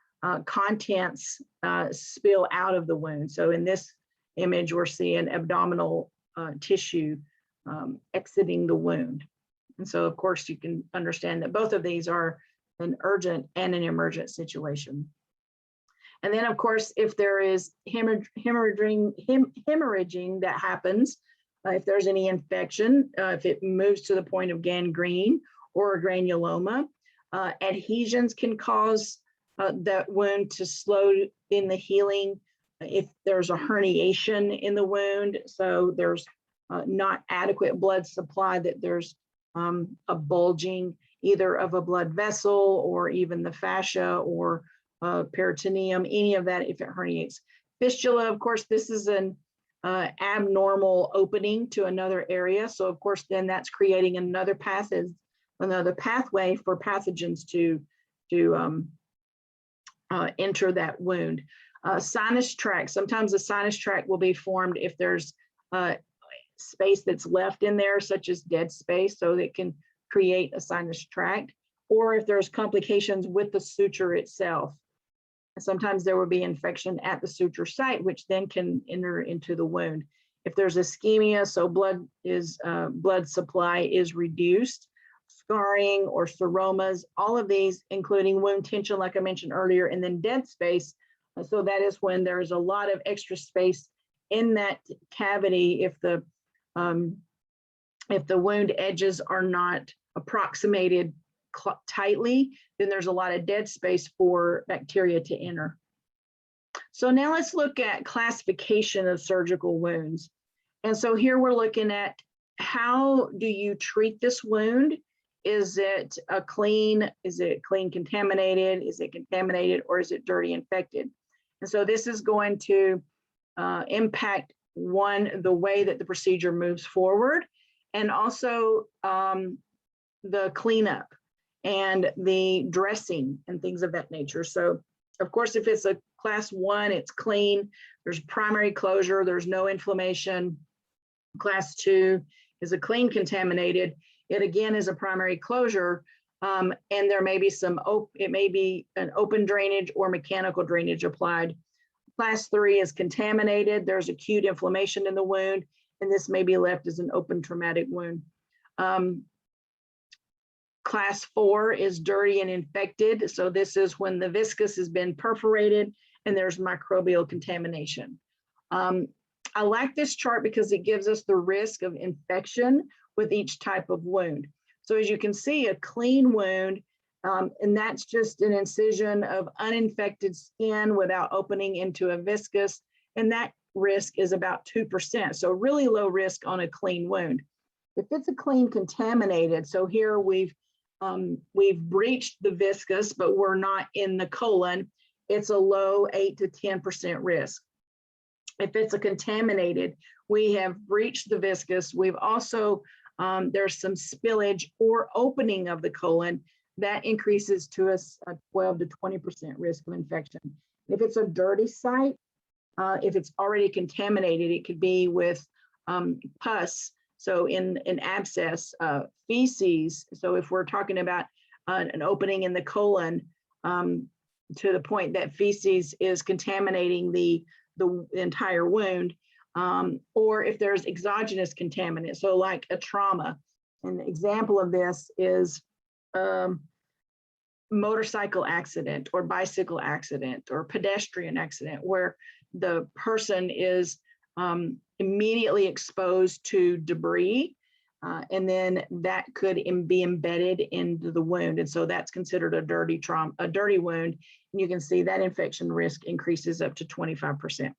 contents spill out of the wound. So in this image, we're seeing abdominal tissue exiting the wound. And so, of course, you can understand that both of these are an urgent and an emergent situation. And then, of course, if there is hemorrhaging that happens, if there's any infection, if it moves to the point of gangrene or a granuloma, adhesions can cause that wound to slow in the healing. If there's a herniation in the wound, so there's not adequate blood supply, that there's a bulging either of a blood vessel or even the fascia or peritoneum, any of that if it herniates. Fistula, of course, this is an abnormal opening to another area. So of course, then that's creating another pathway for pathogens to enter that wound. Sinus tract, sometimes a sinus tract will be formed if there's space that's left in there, such as dead space, so it can create a sinus tract, or if there's complications with the suture itself. Sometimes there will be infection at the suture site, which then can enter into the wound. If there's ischemia, so blood supply is reduced, scarring or seromas, all of these, including wound tension, like I mentioned earlier, and then dead space. So that is when there's a lot of extra space in that cavity. If the wound edges are not approximated tightly, then there's a lot of dead space for bacteria to enter. So now let's look at classification of surgical wounds. And so here we're looking at how do you treat this wound? Is it clean contaminated? Is it contaminated, or is it dirty infected? And so this is going to impact the way that the procedure moves forward, and also the cleanup and the dressing and things of that nature. So of course, if it's a class 1, it's clean, there's primary closure, there's no inflammation. Class 2 is a clean contaminated. It again is a primary closure, and there may be it may be an open drainage or mechanical drainage applied. Class 3 is contaminated. There's acute inflammation in the wound, and this may be left as an open traumatic wound. Class 4 is dirty and infected. So this is when the viscous has been perforated and there's microbial contamination. I like this chart because it gives us the risk of infection with each type of wound. So as you can see, a clean wound, and that's just an incision of uninfected skin without opening into a viscous, and that risk is about 2%. So really low risk on a clean wound. If it's a clean contaminated, so here we've breached the viscous, but we're not in the colon, it's a low 8 to 10% risk. If it's a contaminated, we have breached the viscous. We've also, there's some spillage or opening of the colon that increases to a 12 to 20% risk of infection. If it's a dirty site, if it's already contaminated, it could be with pus, so in an abscess, feces. So if we're talking about an opening in the colon to the point that feces is contaminating the entire wound, or if there's exogenous contaminant, so like a trauma. An example of this is motorcycle accident or bicycle accident or pedestrian accident, where the person is immediately exposed to debris, and then that could be embedded into the wound. And so that's considered a dirty trauma, a dirty wound. And you can see that infection risk increases up to 25%.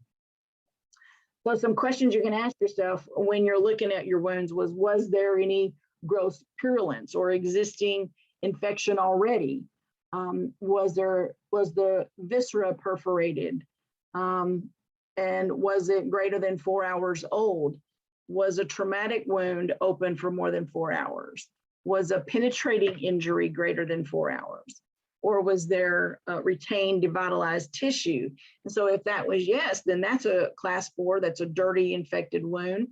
So some questions you can ask yourself when you're looking at your wounds was there any gross purulence or existing infection already? Was the viscera perforated? And was it greater than 4 hours old? Was a traumatic wound open for more than 4 hours? Was a penetrating injury greater than 4 hours? Or was there retained devitalized tissue? And so if that was yes, then that's a class 4, that's a dirty infected wound.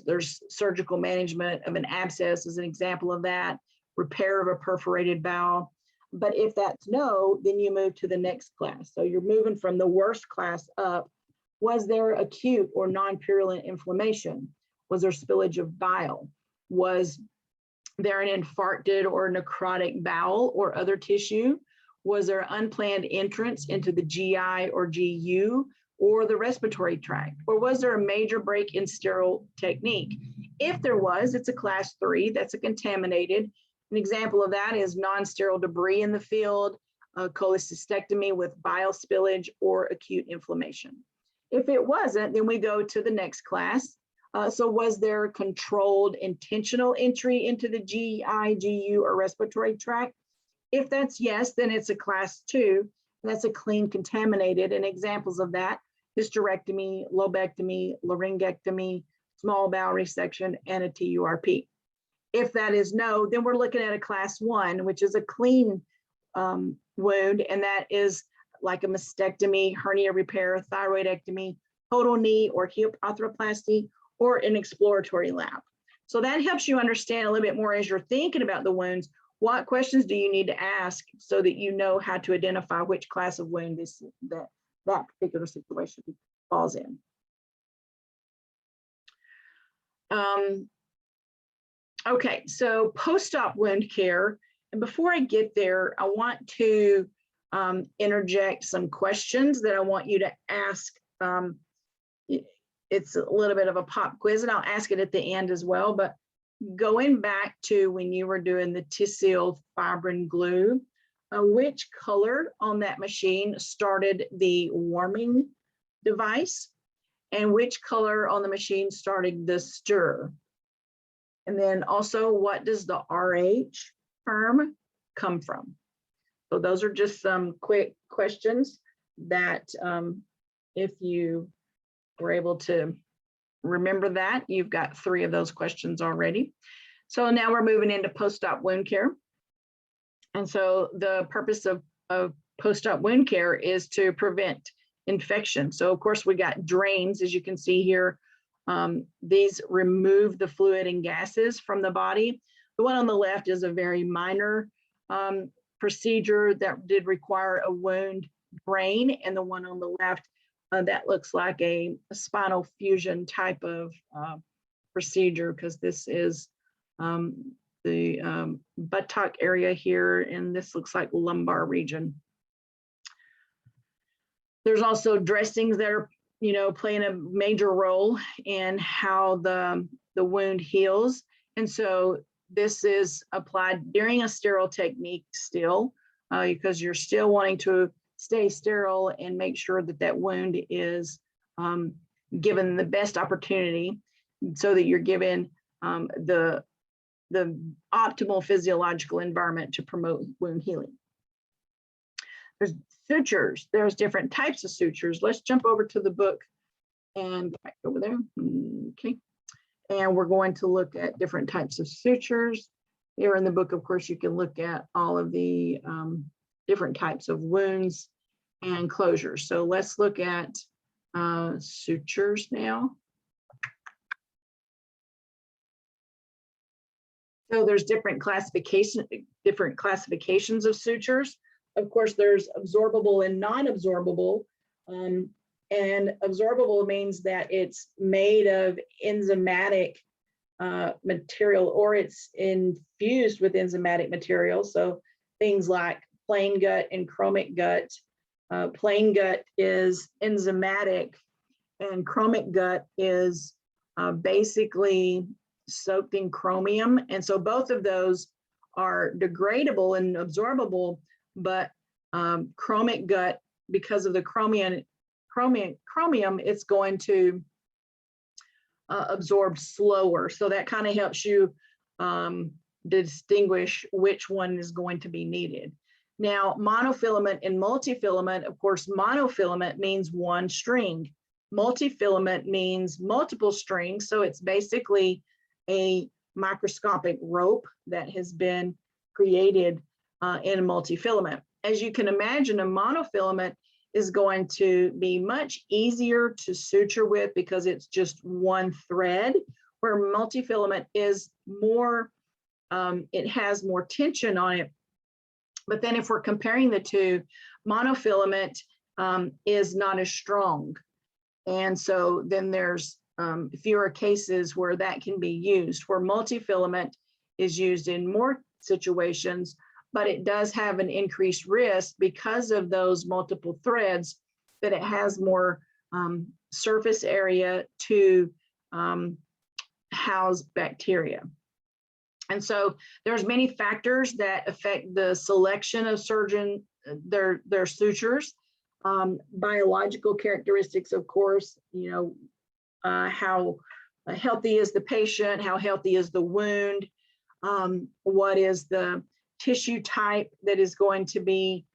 There's surgical management of an abscess as an example of that, repair of a perforated bowel. But if that's no, then you move to the next class. So you're moving from the worst class up. Was there acute or non-purulent inflammation? Was there spillage of bile? Was there an infarcted or necrotic bowel or other tissue? Was there unplanned entrance into the GI or GU or the respiratory tract? Or was there a major break in sterile technique? If there was, it's a class 3, that's a contaminated. An example of that is non-sterile debris in the field, cholecystectomy with bile spillage or acute inflammation. If it wasn't, then we go to the next class. So was there controlled intentional entry into the GI, GU, or respiratory tract? If that's yes, then it's a class 2. That's a clean contaminated. And examples of that, hysterectomy, lobectomy, laryngectomy, small bowel resection, and a TURP. If that is no, then we're looking at a class 1, which is a clean wound, and that is like a mastectomy, hernia repair, thyroidectomy, total knee or hip arthroplasty, or an exploratory lap. So that helps you understand a little bit more as you're thinking about the wounds. What questions do you need to ask so that you know how to identify which class of wound that particular situation falls in? Okay, so post-op wound care. And before I get there, I want to interject some questions that I want you to ask. It's a little bit of a pop quiz, and I'll ask it at the end as well. But going back to when you were doing the TSEAL fibrin glue, which color on that machine started the warming device, and which color on the machine started the stir? And then also, what does the RH term come from? So those are just some quick questions that if you were able to remember that, you've got 3 of those questions already. So now we're moving into post-op wound care. And so the purpose of post-op wound care is to prevent infection. So of course we got drains, as you can see here. These remove the fluid and gases from the body. The one on the left is a very minor procedure that did require a wound drain, and the one on the left that looks like a spinal fusion type of procedure, because this is buttock area here, and this looks like lumbar region. There's also dressings that are, playing a major role in how the wound heals. And so this is applied during a sterile technique still, because you're still wanting to stay sterile and make sure that that wound is given the best opportunity so that you're given the optimal physiological environment to promote wound healing. There's sutures. There's different types of sutures. Let's jump over to the book and go back over there. Okay. And we're going to look at different types of sutures. Here in the book, of course, you can look at all of the different types of wounds and closures. So let's look at sutures now. So there's different classifications of sutures. Of course, there's absorbable and non-absorbable. And absorbable means that it's made of enzymatic material, or it's infused with enzymatic material. So things like plain gut and chromic gut. Plain gut is enzymatic, and chromic gut is basically soaked in chromium. And so both of those are degradable and absorbable, but chromic gut, because of the chromium, it's going to absorb slower. So that kind of helps you distinguish which one is going to be needed. Now, monofilament and multifilament, of course, monofilament means one string. Multifilament means multiple strings. So it's basically a microscopic rope that has been created in a multifilament. As you can imagine, a monofilament is going to be much easier to suture with because it's just one thread, where multifilament is more, it has more tension on it. But then if we're comparing the two, monofilament is not as strong. And so then there's fewer cases where that can be used, where multifilament is used in more situations, but it does have an increased risk because of those multiple threads, that it has more surface area to house bacteria. And so there's many factors that affect the selection of their sutures. Biological characteristics, of course, how healthy is the patient, how healthy is the wound, what is the tissue type that is going to be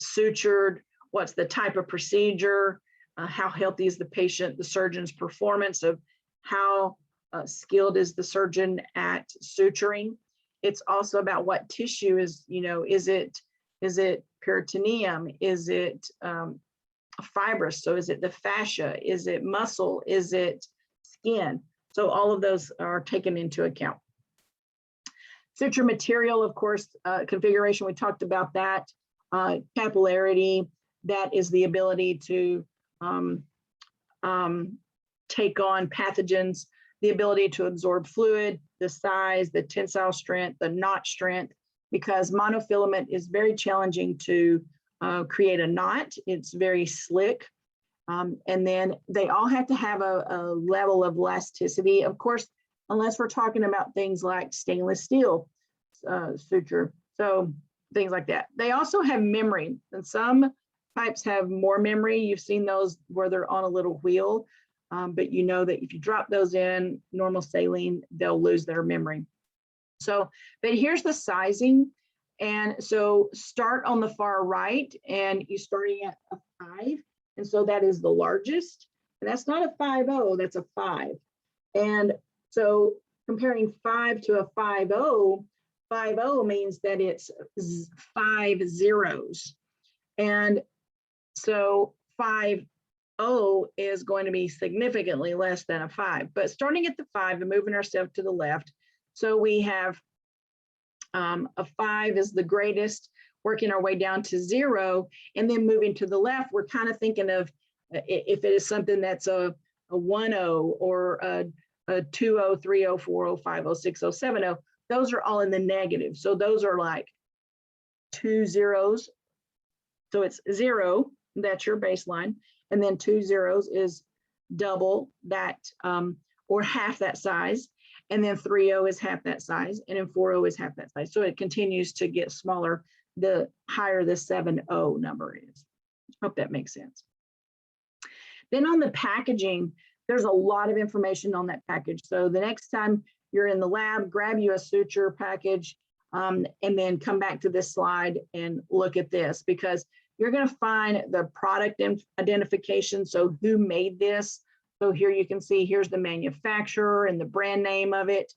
sutured, what's the type of procedure, how healthy is the patient, the surgeon's performance of how skilled is the surgeon at suturing. It's also about what tissue is, is it peritoneum? Is it fibrous? So is it the fascia? Is it muscle? Is it skin? So all of those are taken into account. Suture material, of course, configuration, we talked about that. Capillarity, that is the ability to take on pathogens, the ability to absorb fluid, the size, the tensile strength, the knot strength, because monofilament is very challenging to create a knot. It's very slick. And then they all have to have a level of elasticity, of course, unless we're talking about things like stainless steel suture. So things like that. They also have memory, and some types have more memory. You've seen those where they're on a little wheel, but you know that if you drop those in normal saline, they'll lose their memory. So, but here's the sizing. And so start on the far right, and you're starting at a 5. And so that is the largest. And that's not a 5.0, that's a 5. And so comparing 5 to a 5.0, 5.0 means that it's 5 zeros. And so 5.0 is going to be significantly less than a 5. But starting at the 5 and moving ourselves to the left, so we have a 5 is the greatest, working our way down to 0, and then moving to the left, we're kind of thinking of if it is something that's a 1.0 or 20, 30, 40, 50, 60, 70, those are all in the negative. So those are like 2 zeros. So it's 0, that's your baseline. And then 2 zeros is double that, or half that size. And then 3.0 is half that size. And then 4.0 is half that size. So it continues to get smaller the higher the 7.0 number is. Hope that makes sense. Then on the packaging, there's a lot of information on that package. So the next time you're in the lab, grab you a suture package, and then come back to this slide and look at this, because you're going to find the product identification. So who made this? So here you can see, here's the manufacturer and the brand name of it.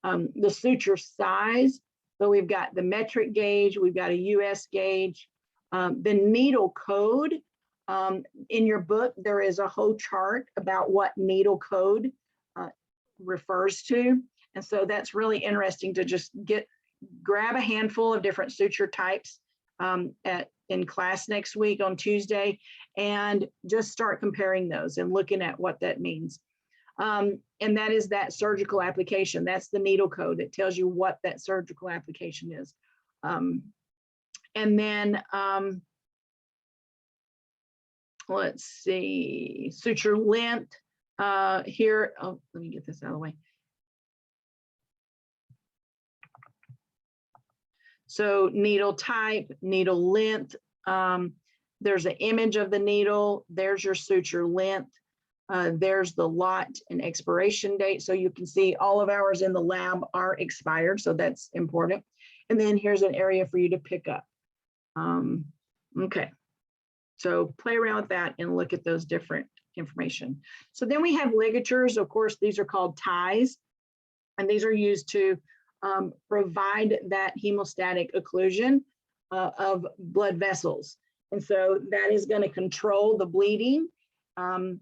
The suture size. So we've got the metric gauge, we've got a US gauge, the needle code. In your book, there is a whole chart about what needle code refers to. And so that's really interesting to just grab a handful of different suture types in class next week on Tuesday, and just start comparing those and looking at what that means. And that is that surgical application. That's the needle code. It tells you what that surgical application is. And then let's see, suture length here. Oh, let me get this out of the way. So needle type, needle length, there's an image of the needle, there's your suture length, there's the lot and expiration date. So you can see all of ours in the lab are expired, so that's important. And then here's an area for you to pick up. Okay, so play around with that and look at those different information. So then we have ligatures. Of course, these are called ties, and these are used to provide that hemostatic occlusion of blood vessels. And so that is going to control the bleeding, and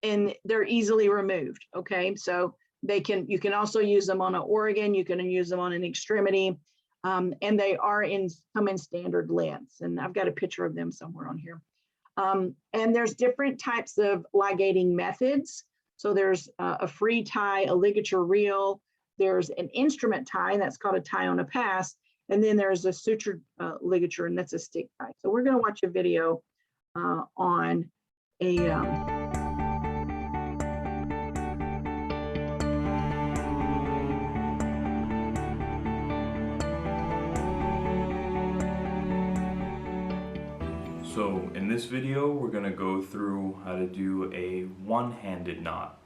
they're easily removed. Okay, so you can also use them on an organ, you can use them on an extremity, and they are come in standard lengths. And I've got a picture of them somewhere on here. And there's different types of ligating methods. So there's a free tie, a ligature reel, there's an instrument tie, that's called a tie on a pass, and then there's a sutured ligature, and that's a stick tie. So we're going to watch a video on a So in this video, we're going to go through how to do a one-handed knot.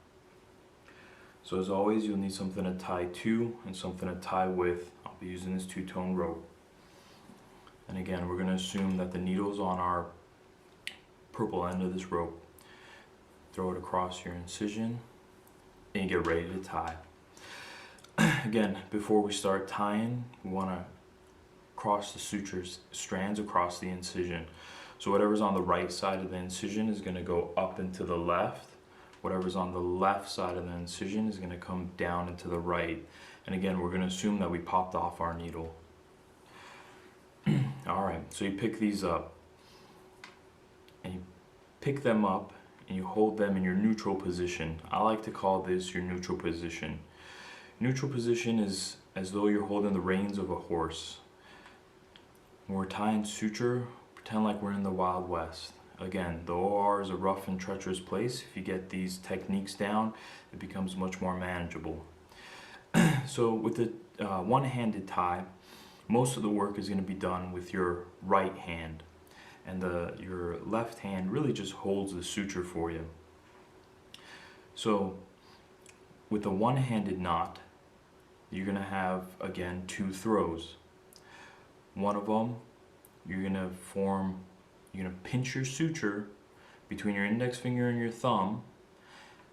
So as always, you'll need something to tie to and something to tie with. I'll be using this two-tone rope. And again, we're going to assume that the needle's on our purple end of this rope. Throw it across your incision and get ready to tie. Again, before we start tying, we want to cross the sutures, strands across the incision. So whatever's on the right side of the incision is going to go up and to the left. Whatever's on the left side of the incision is going to come down and to the right. And again, we're going to assume that we popped off our needle. Alright, so you pick these up. And you pick them up and you hold them in your neutral position. I like to call this your neutral position. Neutral position is as though you're holding the reins of a horse. When we're tying suture, pretend like we're in the Wild West. Again, the OR is a rough and treacherous place. If you get these techniques down, it becomes much more manageable. So with the one-handed tie, most of the work is going to be done with your right hand. And your left hand really just holds the suture for you. So with a one-handed knot, you're going to have, again, 2 throws. One of them, you're going to pinch your suture between your index finger and your thumb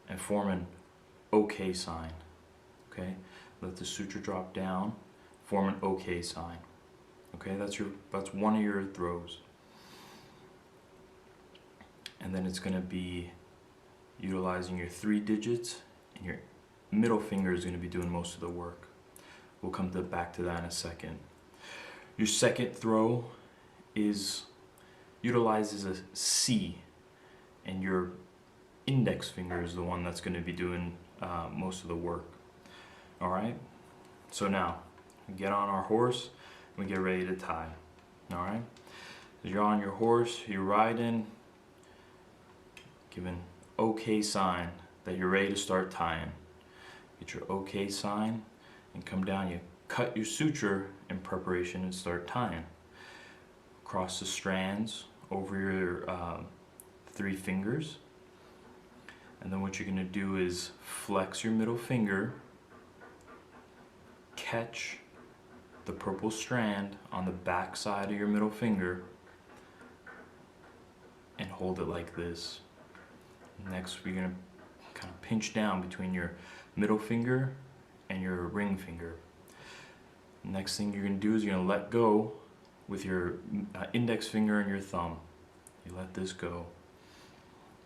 and form an OK sign. Okay, let the suture drop down, form an OK sign. Okay, that's one of your throws. And then it's going to be utilizing your 3 digits, and your middle finger is going to be doing most of the work. We'll come back to that in a second. Your second throw utilizes a C, and your index finger is the one that's going to be doing most of the work. All right, so now we get on our horse, we get ready to tie. All right, as you're on your horse, you're riding, give an okay sign that you're ready to start tying. Get your okay sign and come down. You cut your suture in preparation and start tying. Cross the strands over your 3 fingers, and then what you're going to do is flex your middle finger, catch the purple strand on the back side of your middle finger, and hold it like this. Next, we're going to kind of pinch down between your middle finger and your ring finger. Next thing you're going to do is you're going to let go with your index finger and your thumb. You let this go,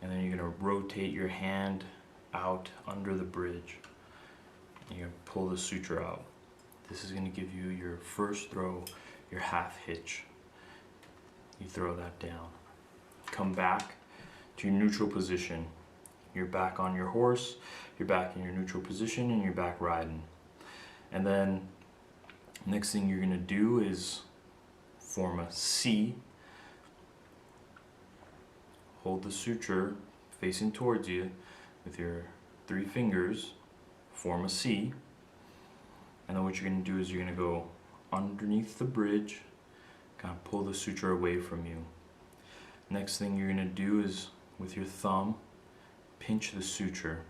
and then you're going to rotate your hand out under the bridge. You're going to pull the suture out. This is going to give you your first throw, your half hitch. You throw that down. Come back to your neutral position. You're back on your horse, you're back in your neutral position, and you're back riding. And then next thing you're going to do is form a C. Hold the suture facing towards you with your 3 fingers, form a C. And then what you're going to do is you're going to go underneath the bridge, kind of pull the suture away from you. Next thing you're going to do is with your thumb, pinch the suture.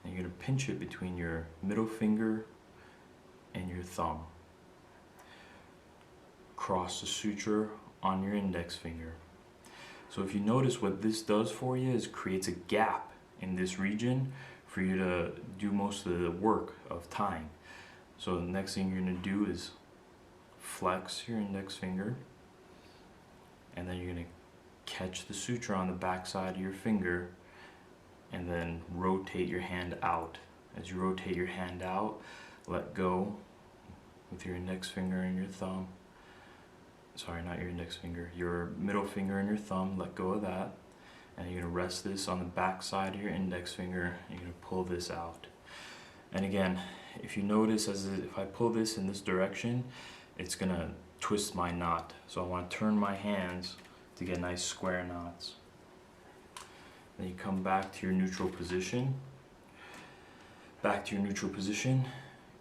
And you're going to pinch it between your middle finger and your thumb. Cross the suture on your index finger. So if you notice, what this does for you is creates a gap in this region for you to do most of the work of tying. So the next thing you're going to do is flex your index finger, and then you're going to catch the suture on the back side of your finger, and then rotate your hand out. As you rotate your hand out, let go with your index finger and your thumb. Sorry, not your index finger, your middle finger and your thumb, let go of that. And you're going to rest this on the back side of your index finger. You're going to pull this out. And again, if you notice, if I pull this in this direction, it's going to twist my knot. So I want to turn my hands to get nice square knots. Then you come back to your neutral position. Back to your neutral position.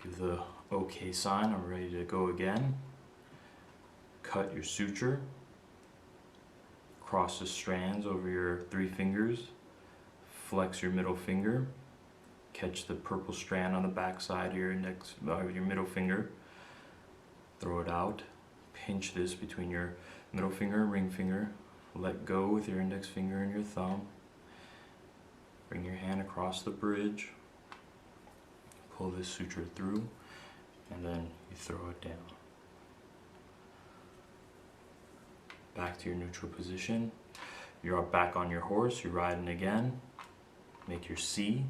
Give the OK sign. I'm ready to go again. Cut your suture. Cross the strands over your 3 fingers. Flex your middle finger. Catch the purple strand on the back side of your middle finger. Throw it out. Pinch this between your middle finger and ring finger. Let go with your index finger and your thumb. Bring your hand across the bridge. Pull this suture through, and then you throw it down. Back to your neutral position. You're back on your horse, you're riding again. Make your C.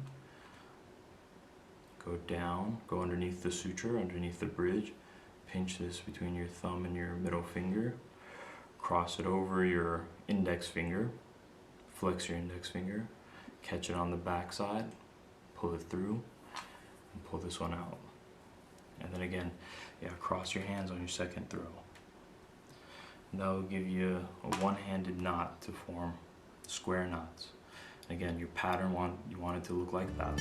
Go down, go underneath the suture, underneath the bridge. Pinch this between your thumb and your middle finger. Cross it over your index finger. Flex your index finger. Catch it on the back side. Pull it through, and pull this one out. And then again, cross your hands on your second throw. And that will give you a one-handed knot to form square knots. Again, your pattern, you want it to look like that.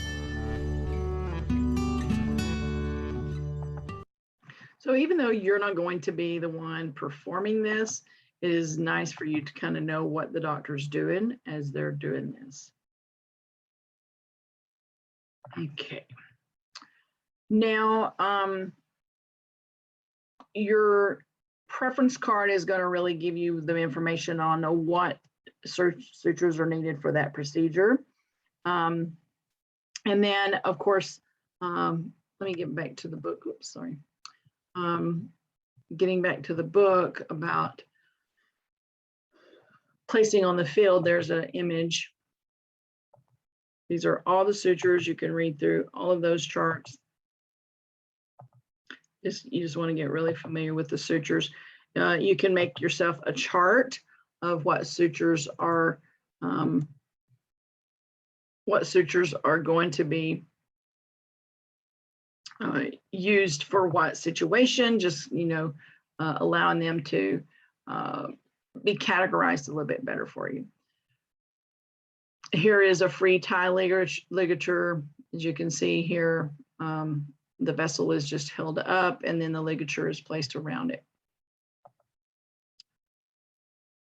So even though you're not going to be the one performing this, it is nice for you to kind of know what the doctor's doing as they're doing this. Okay. Now, your preference card is going to really give you the information on what sutures are needed for that procedure. And then, of course, let me get back to the book. Oops, sorry. Getting back to the book about placing on the field, there's an image. These are all the sutures. You can read through all of those charts. You just want to get really familiar with the sutures. You can make yourself a chart of what sutures are what sutures are going to be used for what situation, just, allowing them to be categorized a little bit better for you. Here is a free tie ligature. As you can see here, the vessel is just held up and then the ligature is placed around it.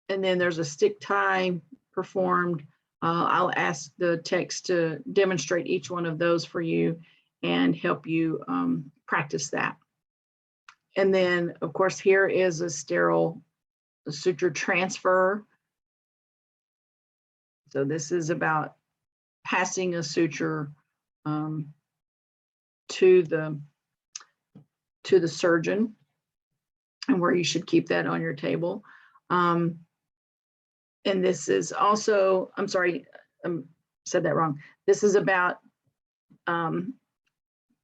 And then there's a stick tie performed. I'll ask the techs to demonstrate each one of those for you and help you practice that. And then, of course, here is a sterile suture transfer. So this is about passing a suture to the surgeon, and where you should keep that on your table. And this is also, I'm sorry, said that wrong. This is about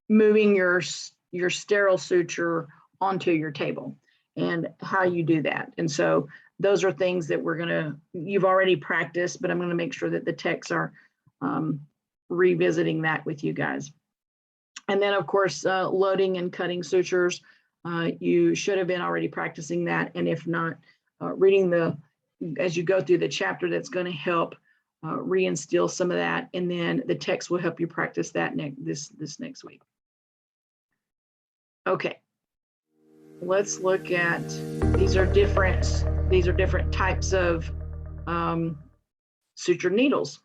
moving your sterile suture onto your table and how you do that. And so those are things that you've already practiced, but I'm gonna make sure that the techs are revisiting that with you guys. And then of course, loading and cutting sutures. You should have been already practicing that. And if not, reading as you go through the chapter, that's gonna help reinstill some of that. And then the techs will help you practice that this next week. Okay, let's look at, these are different types of suture needles.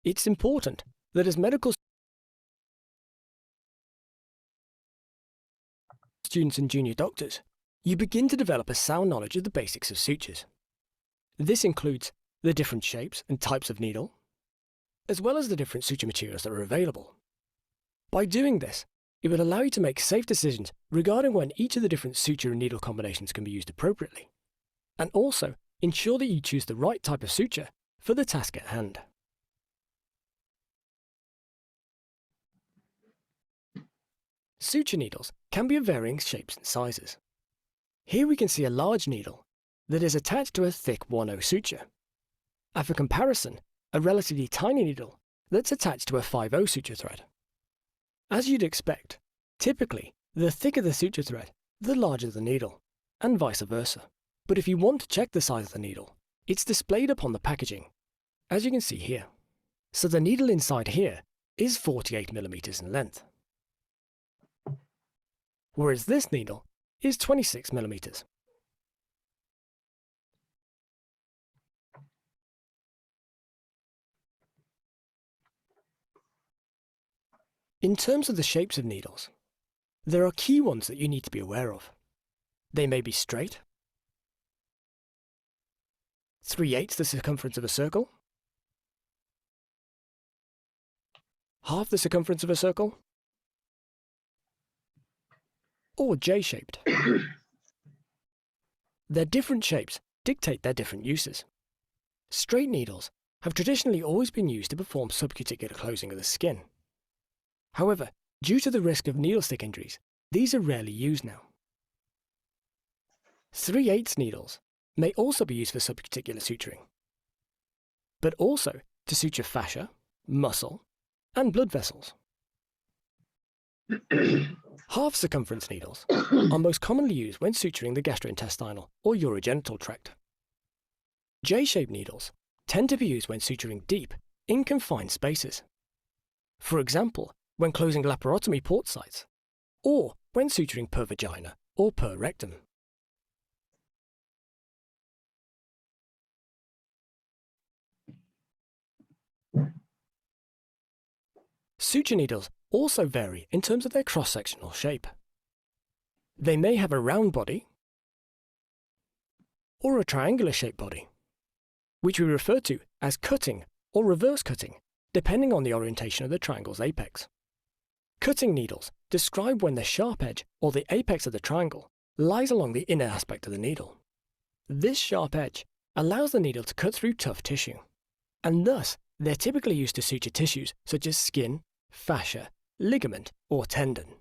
It's important that as medical students and junior doctors, you begin to develop a sound knowledge of the basics of sutures. This includes the different shapes and types of needle, as well as the different suture materials that are available. By doing this, it will allow you to make safe decisions regarding when each of the different suture and needle combinations can be used appropriately, and also ensure that you choose the right type of suture for the task at hand. Suture needles can be of varying shapes and sizes. Here we can see a large needle that is attached to a thick 1/0 suture, and for comparison, a relatively tiny needle that's attached to a 5/0 suture thread. As you'd expect, typically, the thicker the suture thread, the larger the needle, and vice versa. But if you want to check the size of the needle, it's displayed upon the packaging, as you can see here. So the needle inside here is 48 millimeters in length, whereas this needle is 26 millimeters. In terms of the shapes of needles, there are key ones that you need to be aware of. They may be straight, 3/8 the circumference of a circle, half the circumference of a circle, or J-shaped. Their different shapes dictate their different uses. Straight needles have traditionally always been used to perform subcuticular closing of the skin. However, due to the risk of needle stick injuries, these are rarely used now. 3/8 needles may also be used for subcuticular suturing, but also to suture fascia, muscle, and blood vessels. Half circumference needles are most commonly used when suturing the gastrointestinal or urogenital tract. J-shaped needles tend to be used when suturing deep, in confined spaces. For example, when closing laparotomy port sites, or when suturing per vagina or per rectum. Suture needles also vary in terms of their cross-sectional shape. They may have a round body or a triangular-shaped body, which we refer to as cutting or reverse cutting, depending on the orientation of the triangle's apex. Cutting needles describe when the sharp edge or the apex of the triangle lies along the inner aspect of the needle. This sharp edge allows the needle to cut through tough tissue, and thus they're typically used to suture tissues such as skin, fascia, ligament, or tendon.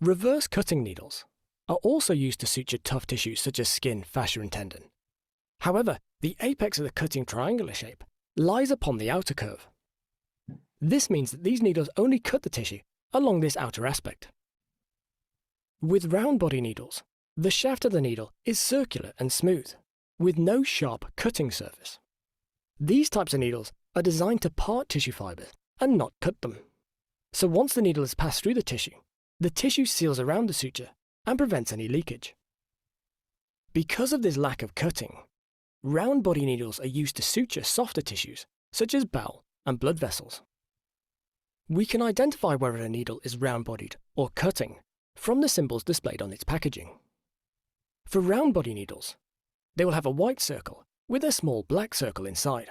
Reverse cutting needles are also used to suture tough tissues such as skin, fascia, and tendon. However, the apex of the cutting triangular shape lies upon the outer curve. This means that these needles only cut the tissue along this outer aspect. With round body needles, the shaft of the needle is circular and smooth, with no sharp cutting surface. These types of needles are designed to part tissue fibers and not cut them. So once the needle has passed through the tissue seals around the suture and prevents any leakage. Because of this lack of cutting, round body needles are used to suture softer tissues, such as bowel and blood vessels. We can identify whether a needle is round-bodied or cutting from the symbols displayed on its packaging. For round body needles, they will have a white circle with a small black circle inside.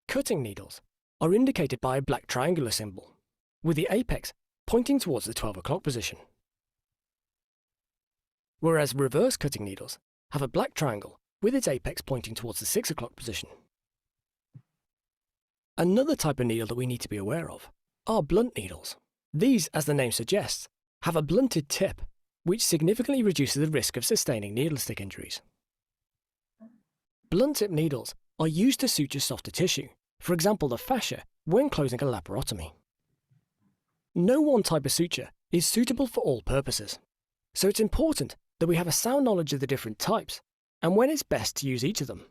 Cutting needles are indicated by a black triangular symbol, with the apex pointing towards the 12 o'clock position. Whereas reverse cutting needles have a black triangle with its apex pointing towards the 6 o'clock position. Another type of needle that we need to be aware of are blunt needles. These, as the name suggests, have a blunted tip, which significantly reduces the risk of sustaining needle stick injuries. Blunt tip needles are used to suture softer tissue, for example the fascia, when closing a laparotomy. No one type of suture is suitable for all purposes, so it's important that we have a sound knowledge of the different types and when it's best to use each of them.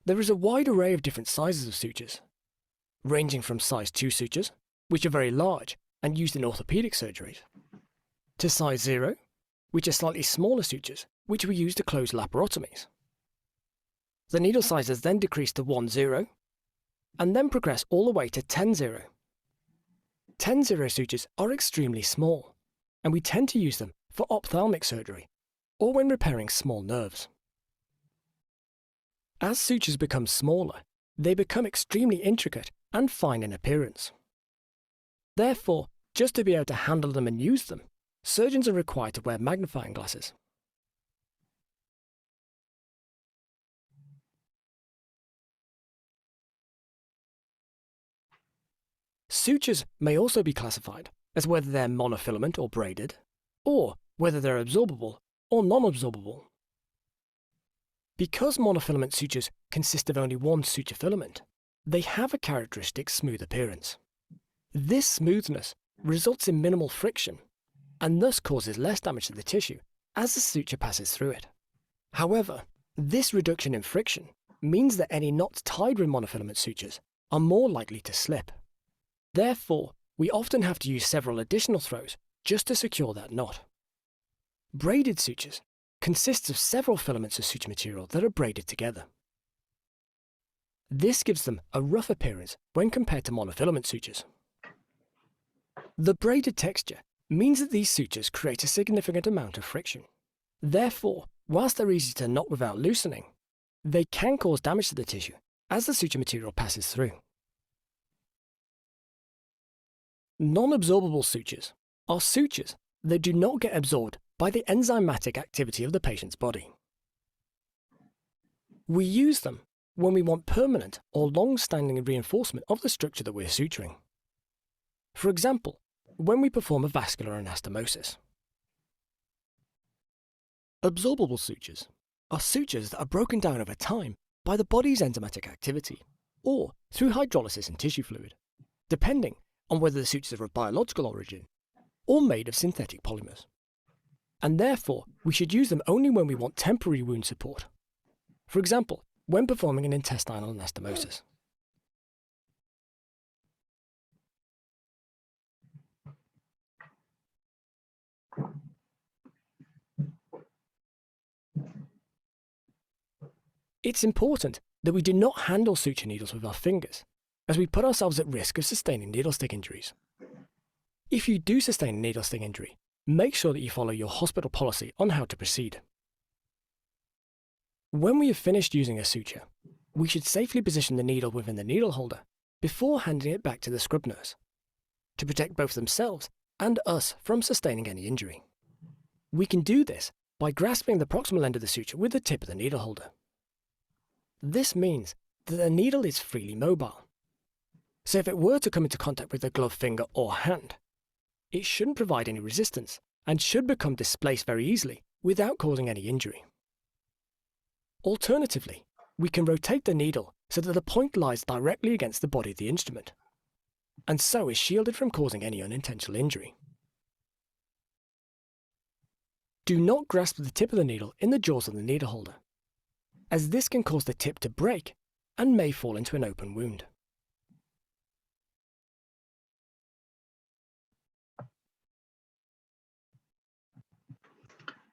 There is a wide array of different sizes of sutures, ranging from size 2 sutures, which are very large and used in orthopedic surgeries, to size 0, which are slightly smaller sutures, which were used to close laparotomies. The needle sizes then decrease to 1-0, and then progress all the way to 10-0. 10-0 sutures are extremely small, and we tend to use them for ophthalmic surgery, or when repairing small nerves. As sutures become smaller, they become extremely intricate and fine in appearance. Therefore, just to be able to handle them and use them, surgeons are required to wear magnifying glasses. Sutures may also be classified as whether they're monofilament or braided, or whether they're absorbable or non-absorbable. Because monofilament sutures consist of only one suture filament, they have a characteristic smooth appearance. This smoothness results in minimal friction, and thus causes less damage to the tissue as the suture passes through it. However, this reduction in friction means that any knots tied with monofilament sutures are more likely to slip. Therefore, we often have to use several additional throws just to secure that knot. Braided sutures consists of several filaments of suture material that are braided together. This gives them a rough appearance when compared to monofilament sutures. The braided texture means that these sutures create a significant amount of friction. Therefore, whilst they're easy to knot without loosening, they can cause damage to the tissue as the suture material passes through. Non-absorbable sutures are sutures that do not get absorbed by the enzymatic activity of the patient's body. We use them when we want permanent or long-standing reinforcement of the structure that we're suturing. For example, when we perform a vascular anastomosis. Absorbable sutures are sutures that are broken down over time by the body's enzymatic activity, or through hydrolysis in tissue fluid, depending on whether the sutures are of biological origin or made of synthetic polymers. And therefore, we should use them only when we want temporary wound support. For example, when performing an intestinal anastomosis. It's important that we do not handle suture needles with our fingers, as we put ourselves at risk of sustaining needle stick injuries. If you do sustain a needle stick injury, make sure that you follow your hospital policy on how to proceed. When we have finished using a suture, we should safely position the needle within the needle holder before handing it back to the scrub nurse to protect both themselves and us from sustaining any injury. We can do this by grasping the proximal end of the suture with the tip of the needle holder. This means that the needle is freely mobile. So if it were to come into contact with the glove finger or hand, it shouldn't provide any resistance and should become displaced very easily without causing any injury. Alternatively, we can rotate the needle so that the point lies directly against the body of the instrument, and so is shielded from causing any unintentional injury. Do not grasp the tip of the needle in the jaws of the needle holder, as this can cause the tip to break and may fall into an open wound.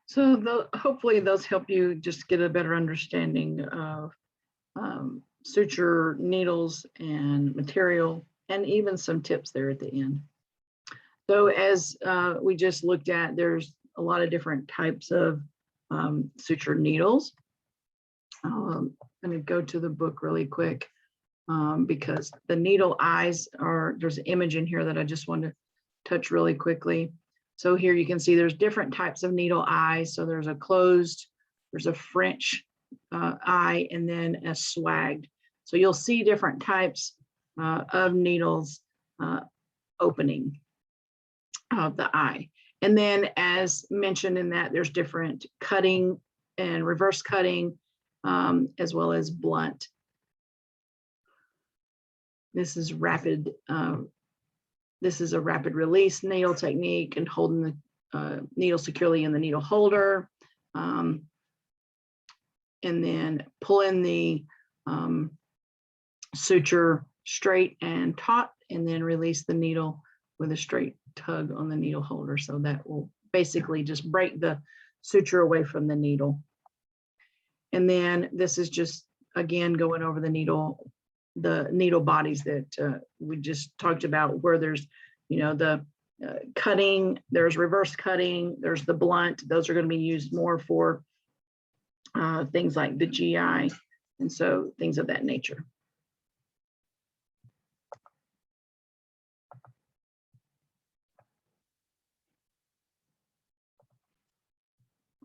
So hopefully those help you just get a better understanding of suture needles and material, and even some tips there at the end. So as we just looked at, there's a lot of different types of suture needles. I'm going to go to the book really quick because the needle eyes there's an image in here that I just want to touch really quickly. So here you can see there's different types of needle eyes. So there's a closed, there's a French eye, and then a swagged. So you'll see different types of needles opening of the eye. And then as mentioned in that, there's different cutting and reverse cutting, as well as blunt. This is rapid. This is a rapid release needle technique and holding the needle securely in the needle holder. And then pulling the suture straight and taut, and then release the needle with a straight tug on the needle holder. So that will basically just break the suture away from the needle. And then this is just, again, going over the needle bodies that we just talked about, where there's, the cutting, there's reverse cutting, there's the blunt. Those are going to be used more for things like the GI, and so things of that nature.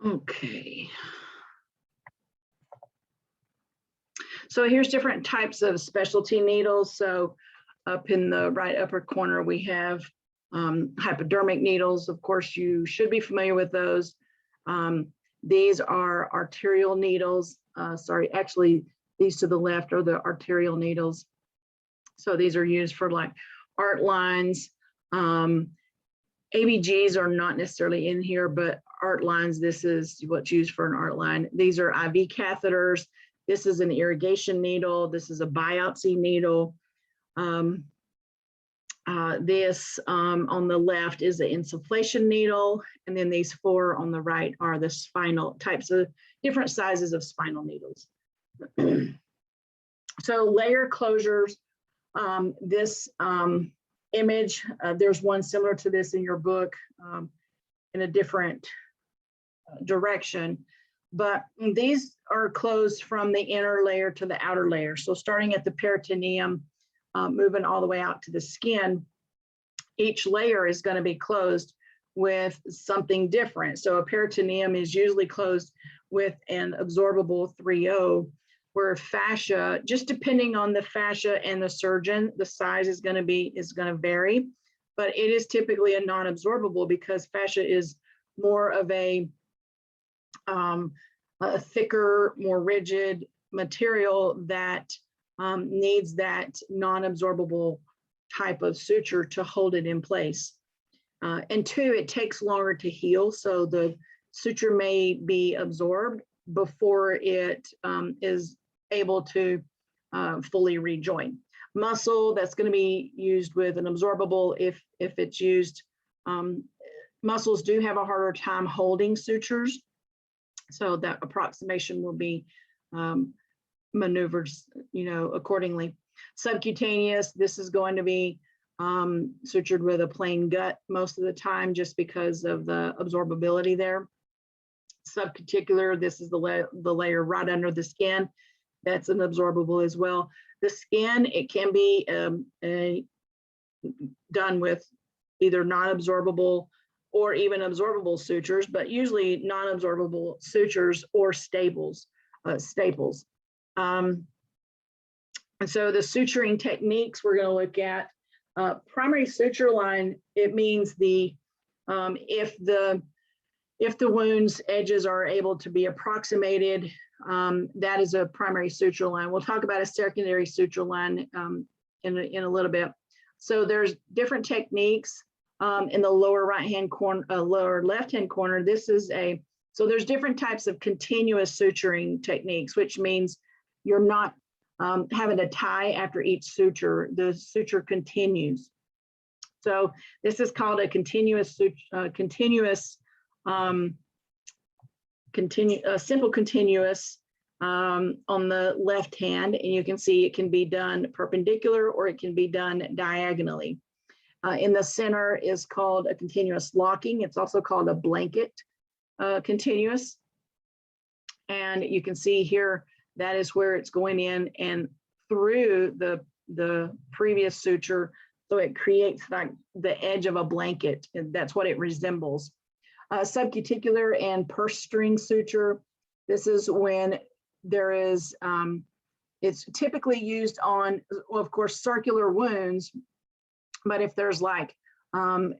Okay. So here's different types of specialty needles. So up in the right upper corner, we have hypodermic needles. Of course, you should be familiar with those. These are arterial needles. Sorry, actually, these to the left are the arterial needles. So these are used for like art lines. ABGs are not necessarily in here, but art lines, this is what's used for an art line. These are IV catheters. This is an irrigation needle. This is a biopsy needle. This on the left is the insufflation needle. And then these four on the right are the spinal types of different sizes of spinal needles. So layer closures, this image, there's one similar to this in your book in a different direction, but these are closed from the inner layer to the outer layer. So starting at the peritoneum, moving all the way out to the skin, each layer is going to be closed with something different. So a peritoneum is usually closed with an absorbable 3O, where fascia, just depending on the fascia and the surgeon, the size is going to vary, but it is typically a non-absorbable because fascia is more of a thicker, more rigid material that needs that non-absorbable type of suture to hold it in place. And two, it takes longer to heal, so the suture may be absorbed before it is able to fully rejoin. Muscle, that's going to be used with an absorbable if it's used. Muscles do have a harder time holding sutures, so that approximation will be maneuvered, accordingly. Subcutaneous, this is going to be sutured with a plain gut most of the time, just because of the absorbability there. Subcuticular, this is the layer right under the skin. That's an absorbable as well. The skin, it can be done with either non-absorbable or even absorbable sutures, but usually non-absorbable sutures or staples. And so the suturing techniques we're going to look at, primary suture line, it means if the wound's edges are able to be approximated, that is a primary suture line. We'll talk about a secondary suture line in a little bit. So there's different techniques in the lower right-hand corner, lower left-hand corner. So there's different types of continuous suturing techniques, which means you're not having to tie after each suture. The suture continues. So this is called a simple continuous on the left hand, and you can see it can be done perpendicular or it can be done diagonally. In the center is called a continuous locking. It's also called a blanket continuous. And you can see here, that is where it's going in and through the previous suture. So it creates like the edge of a blanket, and that's what it resembles. Subcuticular and purse string suture. This is when there is, it's typically used on, well, of course, circular wounds, but if there's like an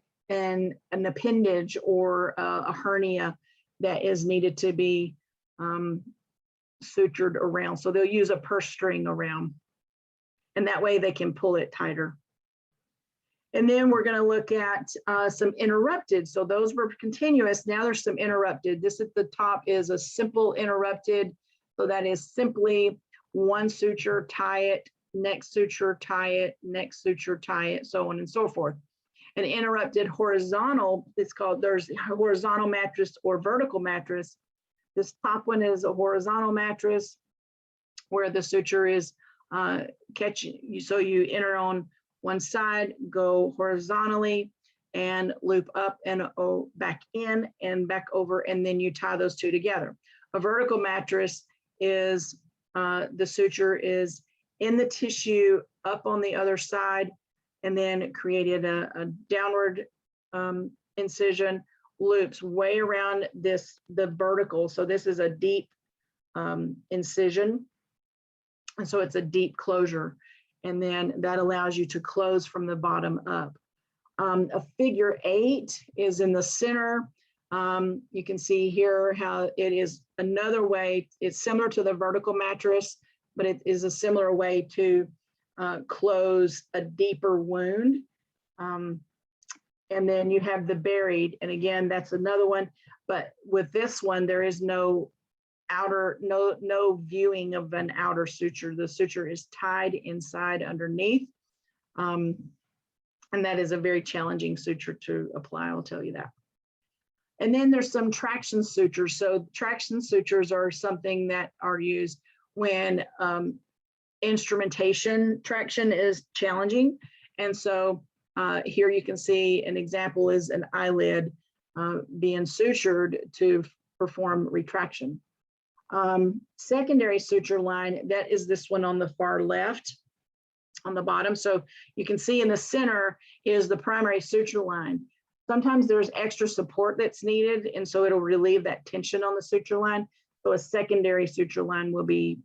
appendage or a hernia that is needed to be sutured around. So they'll use a purse string around, and that way they can pull it tighter. And then we're going to look at some interrupted. So those were continuous. Now there's some interrupted. This at the top is a simple interrupted. So that is simply one suture, tie it, next suture, tie it, next suture, tie it, so on and so forth. An interrupted horizontal, it's called, there's horizontal mattress or vertical mattress. This top one is a horizontal mattress where the suture is catching, so you enter on one side, go horizontally and loop up and back in and back over, and then you tie those two together. A vertical mattress is the suture is in the tissue up on the other side, and then created a downward incision, loops way around the vertical. So this is a deep incision, and so it's a deep closure. And then that allows you to close from the bottom up. A figure 8 is in the center. You can see here how it is another way. It's similar to the vertical mattress, but it is a similar way to close a deeper wound. And then you have the buried, and again, that's another one. But with this one, there is no viewing of an outer suture. The suture is tied inside underneath. And that is a very challenging suture to apply, I'll tell you that. And then there's some traction sutures. So traction sutures are something that are used when instrumentation traction is challenging. And so here you can see an example is an eyelid being sutured to perform retraction. Secondary suture line, that is this one on the far left on the bottom. So you can see in the center is the primary suture line. Sometimes there's extra support that's needed, and so it'll relieve that tension on the suture line. So a secondary suture line will be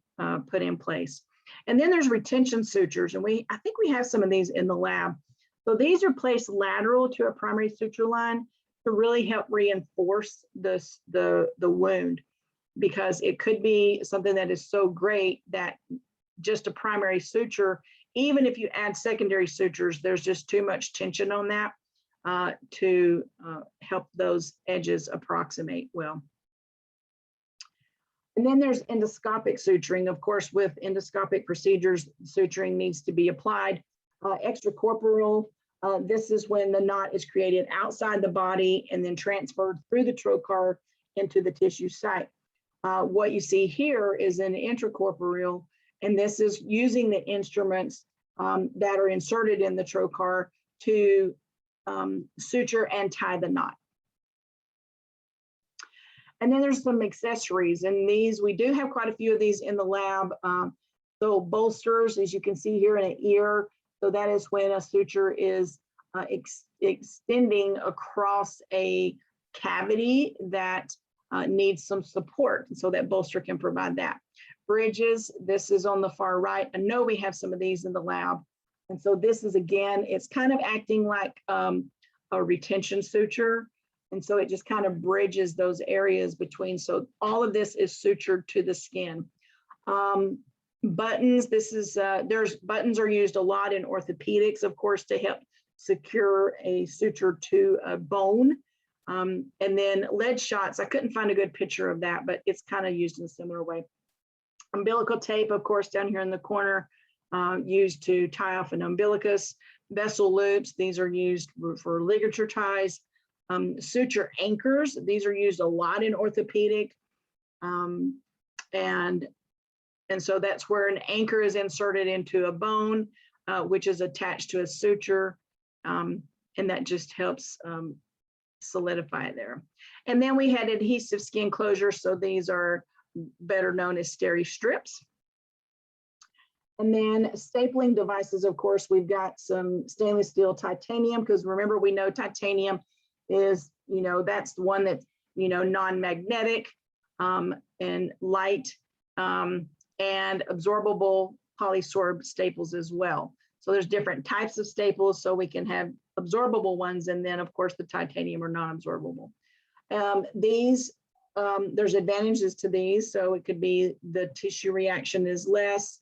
put in place. And then there's retention sutures, and I think we have some of these in the lab. So these are placed lateral to a primary suture line to really help reinforce the wound, because it could be something that is so great that just a primary suture, even if you add secondary sutures, there's just too much tension on that to help those edges approximate well. And then there's endoscopic suturing. Of course, with endoscopic procedures, suturing needs to be applied. Extracorporeal, this is when the knot is created outside the body and then transferred through the trocar into the tissue site. What you see here is an intracorporeal, and this is using the instruments that are inserted in the trocar to suture and tie the knot. And then there's some accessories, and these, we do have quite a few of these in the lab. So bolsters, as you can see here, in an ear. So that is when a suture is extending across a cavity that needs some support. And so that bolster can provide that. Bridges, this is on the far right. I know we have some of these in the lab. And so this is, again, it's kind of acting like a retention suture. And so it just kind of bridges those areas between. So all of this is sutured to the skin. Buttons, this is, buttons are used a lot in orthopedics, of course, to help secure a suture to a bone. And then lead shots, I couldn't find a good picture of that, but it's kind of used in a similar way. Umbilical tape, of course, down here in the corner, used to tie off an umbilicus. Vessel loops, these are used for ligature ties. Suture anchors, these are used a lot in orthopedic. And so that's where an anchor is inserted into a bone, which is attached to a suture. And that just helps solidify there. And then we had adhesive skin closures. So these are better known as steri strips. And then stapling devices, of course, we've got some stainless steel titanium, because remember, we know titanium is, that's the one that's, non-magnetic and light and absorbable polysorb staples as well. So there's different types of staples. So we can have absorbable ones, and then of course the titanium are non-absorbable. There's advantages to these. So it could be the tissue reaction is less.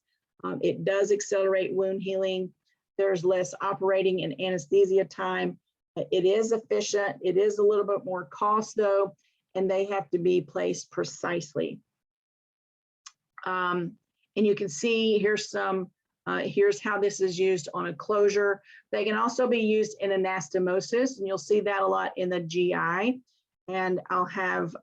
It does accelerate wound healing. There's less operating and anesthesia time. It is efficient. It is a little bit more cost though, and they have to be placed precisely. And you can see here's how this is used on a closure. They can also be used in anastomosis, and you'll see that a lot in the GI. And I'll have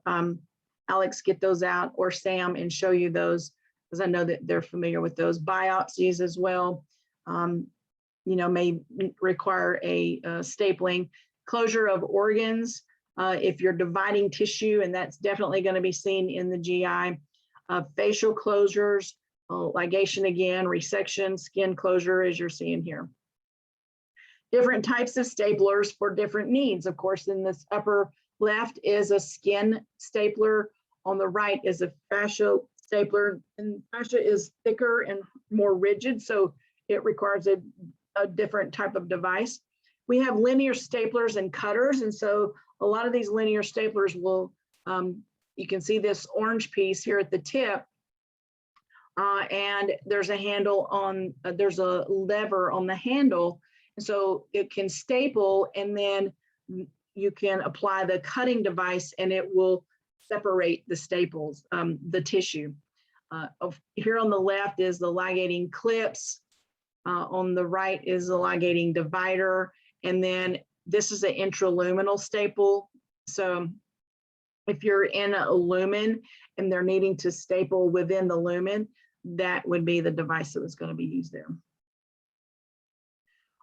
Alex get those out, or Sam, and show you those, because I know that they're familiar with those. Biopsies as well, may require a stapling. Closure of organs, if you're dividing tissue, and that's definitely going to be seen in the GI. Facial closures, ligation again, resection, skin closure, as you're seeing here. Different types of staplers for different needs. Of course, in this upper left is a skin stapler. On the right is a fascia stapler, and fascia is thicker and more rigid, so it requires a different type of device. We have linear staplers and cutters, and so a lot of these linear staplers will, you can see this orange piece here at the tip, and there's a handle on, there's a lever on the handle, and so it can staple, and then you can apply the cutting device and it will separate the staples, the tissue. Here on the left is the ligating clips. On the right is the ligating divider. And then this is an intraluminal staple. So if you're in a lumen and they're needing to staple within the lumen, that would be the device that was going to be used there.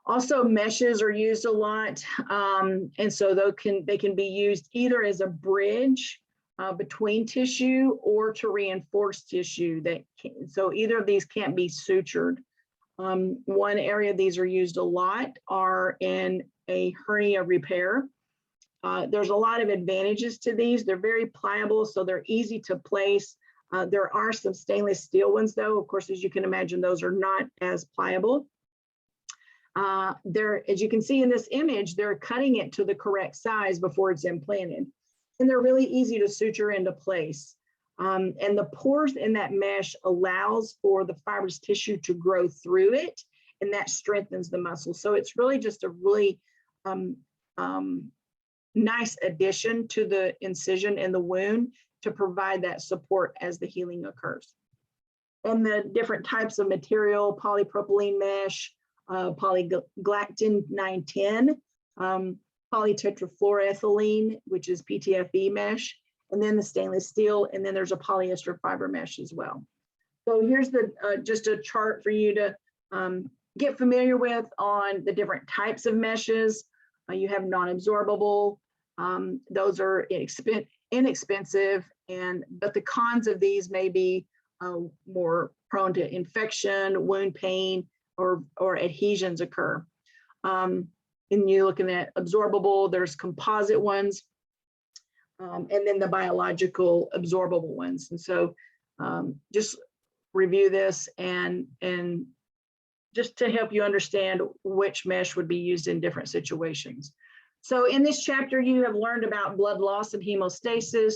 Also, meshes are used a lot. And so they can be used either as a bridge between tissue or to reinforce tissue. So either of these can't be sutured. One area these are used a lot are in a hernia repair. There's a lot of advantages to these. They're very pliable, so they're easy to place. There are some stainless steel ones though. Of course, as you can imagine, those are not as pliable. As you can see in this image, they're cutting it to the correct size before it's implanted. And they're really easy to suture into place. And the pores in that mesh allows for the fibrous tissue to grow through it, and that strengthens the muscle. So it's really just a really nice addition to the incision and the wound to provide that support as the healing occurs. And the different types of material, polypropylene mesh, polyglactin 910, polytetrafluoroethylene, which is PTFE mesh, and then the stainless steel, and then there's a polyester fiber mesh as well. So here's just a chart for you to get familiar with on the different types of meshes. You have non-absorbable. Those are inexpensive, but the cons of these may be more prone to infection, wound pain, or adhesions occur. And you're looking at absorbable, there's composite ones, and then the biological absorbable ones. And so just review this and just to help you understand which mesh would be used in different situations. So in this chapter, you have learned about blood loss and hemostasis,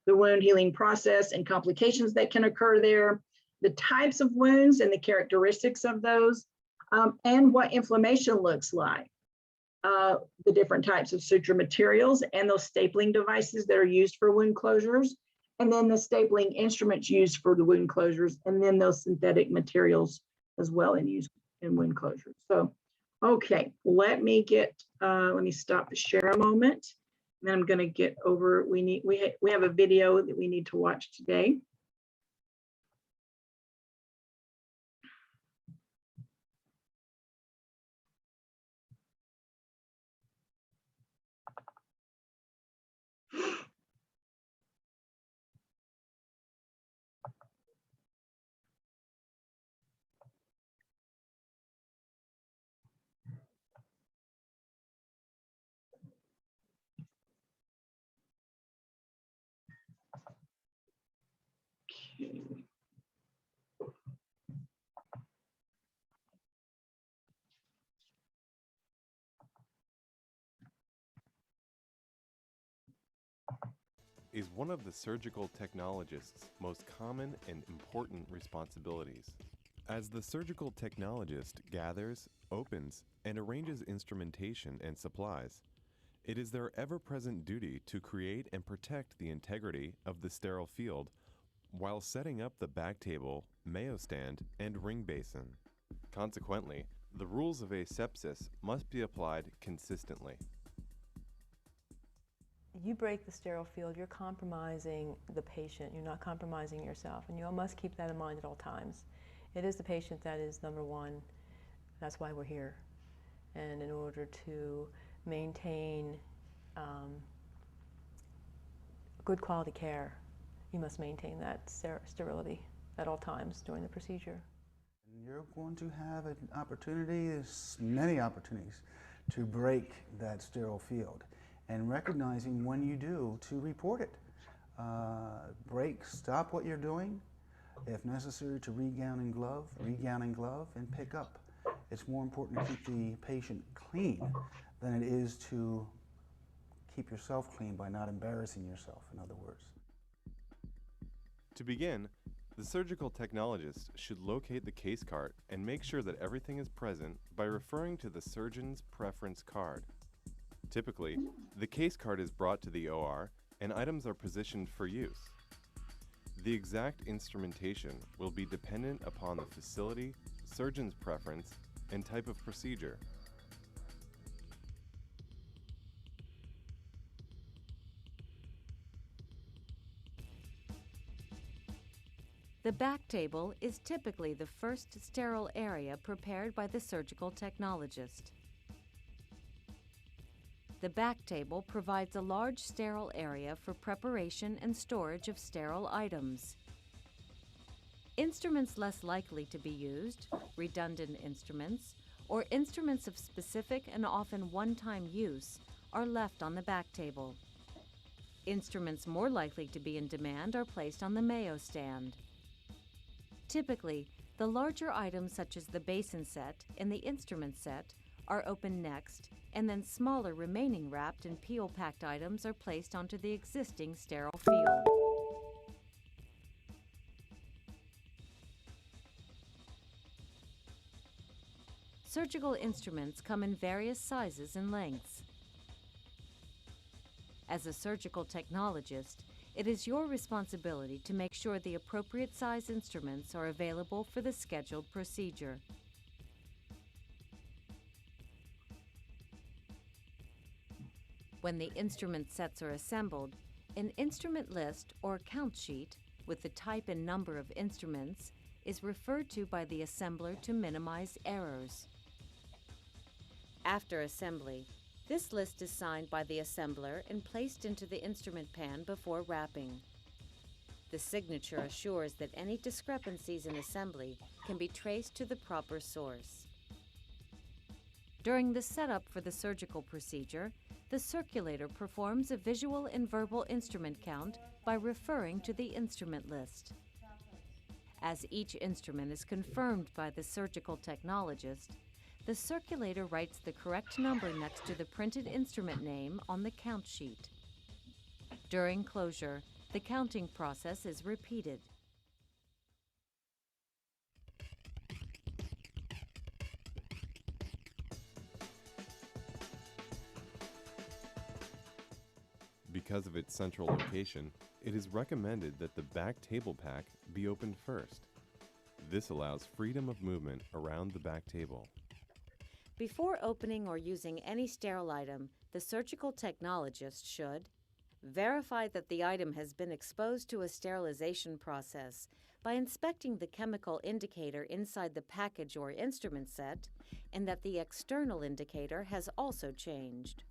the wound healing process and complications that can occur there, the types of wounds and the characteristics of those, and what inflammation looks like, the different types of suture materials and those stapling devices that are used for wound closures, and then the stapling instruments used for the wound closures, and then those synthetic materials as well in use in wound closures. So, okay, let me stop the share a moment. And then I'm going to get over, we have a video that we need to watch today. Okay. Is one of the surgical technologist's most common and important responsibilities. As the surgical technologist gathers, opens, and arranges instrumentation and supplies, it is their ever-present duty to create and protect the integrity of the sterile field while setting up the back table, Mayo stand, and ring basin. Consequently, the rules of asepsis must be applied consistently. You break the sterile field, you're compromising the patient, you're not compromising yourself, and you must keep that in mind at all times. It is the patient that is number one. That's why we're here. And in order to maintain good quality care, you must maintain that sterility at all times during the procedure. You're going to have an opportunity, there's many opportunities, to break that sterile field. And recognizing when you do to report it. Break, stop what you're doing. If necessary, to regown and glove, and pick up. It's more important to keep the patient clean than it is to keep yourself clean by not embarrassing yourself, in other words. To begin, the surgical technologist should locate the case cart and make sure that everything is present by referring to the surgeon's preference card. Typically, the case cart is brought to the OR and items are positioned for use. The exact instrumentation will be dependent upon the facility, surgeon's preference, and type of procedure. The back table is typically the first sterile area prepared by the surgical technologist. The back table provides a large sterile area for preparation and storage of sterile items. Instruments less likely to be used, redundant instruments, or instruments of specific and often one-time use are left on the back table. Instruments more likely to be in demand are placed on the Mayo stand. Typically, the larger items such as the basin set and the instrument set are opened next, and then smaller remaining wrapped and peel-packed items are placed onto the existing sterile field. Surgical instruments come in various sizes and lengths. As a surgical technologist, it is your responsibility to make sure the appropriate size instruments are available for the scheduled procedure. When the instrument sets are assembled, an instrument list or count sheet with the type and number of instruments is referred to by the assembler to minimize errors. After assembly, This list is signed by the assembler and placed into the instrument pan before wrapping. The signature assures that any discrepancies in assembly can be traced to the proper source. During the setup for the surgical procedure, the circulator performs a visual and verbal instrument count by referring to the instrument list. As each instrument is confirmed by the surgical technologist, the circulator writes the correct number next to the printed instrument name on the count sheet. During closure, the counting process is repeated. Because of its central location, it is recommended that the back table pack be opened first. This allows freedom of movement around the back table. Before opening or using any sterile item, the surgical technologist should verify that the item has been exposed to a sterilization process by inspecting the chemical indicator inside the package or instrument set, and that the external indicator has also changed.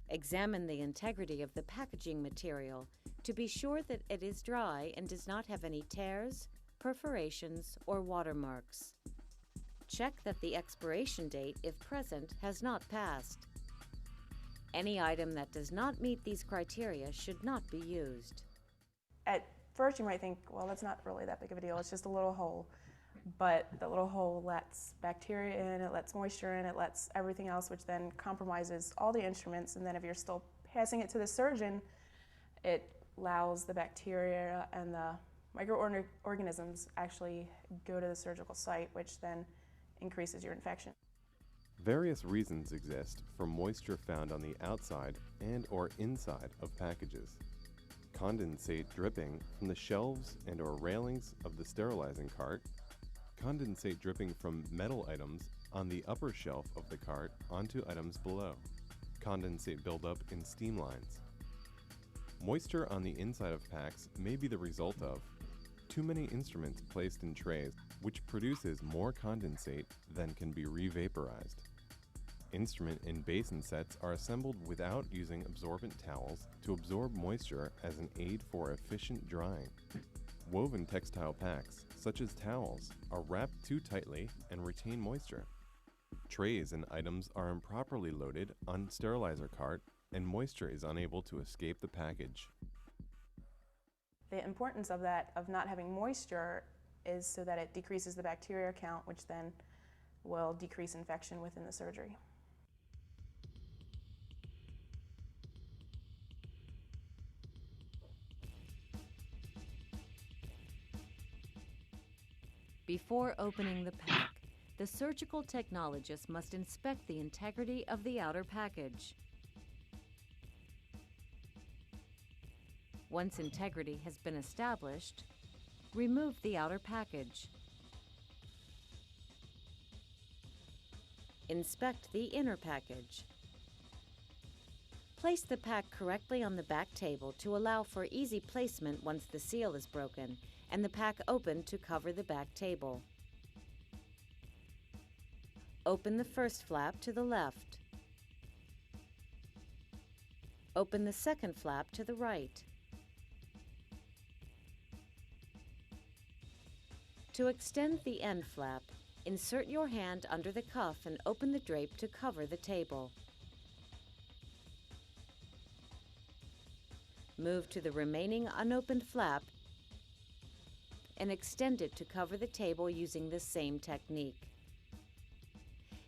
Examine the integrity of the packaging material to be sure that it is dry and does not have any tears, perforations, or watermarks. Check that the expiration date, if present, has not passed. Any item that does not meet these criteria should not be used. At first you might think, well, that's not really that big of a deal, it's just a little hole. But the little hole lets bacteria in, it lets moisture in, it lets everything else, which then compromises all the instruments. And then if you're still passing it to the surgeon, it allows the bacteria and the microorganisms actually go to the surgical site, which then increases your infection. Various reasons exist for moisture found on the outside and or inside of packages. Condensate dripping from the shelves and or railings of the sterilizing cart, condensate dripping from metal items on the upper shelf of the cart onto items below, condensate buildup in steam lines. Moisture on the inside of packs may be the result of too many instruments placed in trays, which produces more condensate than can be re-vaporized. Instrument and basin sets are assembled without using absorbent towels to absorb moisture as an aid for efficient drying. Woven textile packs, such as towels, are wrapped too tightly and retain moisture. Trays and items are improperly loaded on sterilizer cart, and moisture is unable to escape the package. The importance of that, of not having moisture, is so that it decreases the bacteria count, which then will decrease infection within the surgery. Before opening the pack, the surgical technologist must inspect the integrity of the outer package. Once integrity has been established, remove the outer package. Inspect the inner package. Place the pack correctly on the back table to allow for easy placement once the seal is broken, and the pack opened to cover the back table. Open the first flap to the left. Open the second flap to the right. To extend the end flap, insert your hand under the cuff and open the drape to cover the table. Move to the remaining unopened flap and extend it to cover the table using the same technique.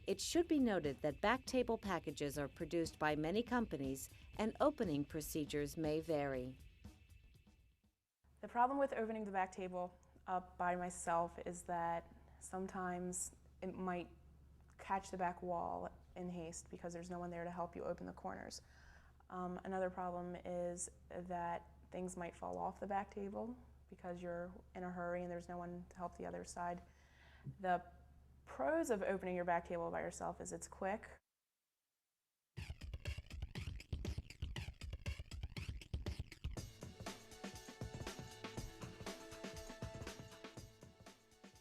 It should be noted that back table packages are produced by many companies and opening procedures may vary. The problem with opening the back table up by myself is that sometimes it might catch the back wall in haste because there's no one there to help you open the corners. Another problem is that things might fall off the back table because you're in a hurry and there's no one to help the other side. The pros of opening your back table by yourself is it's quick.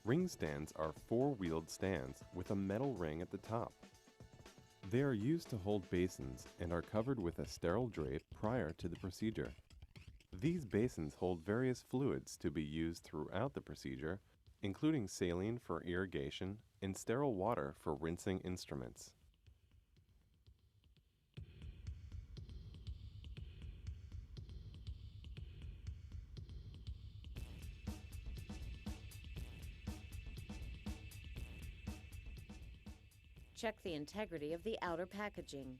Ring stands are four-wheeled stands with a metal ring at the top. They are used to hold basins and are covered with a sterile drape prior to the procedure. These basins hold various fluids to be used throughout the procedure, including saline for irrigation and sterile water for rinsing instruments. Check the integrity of the outer packaging.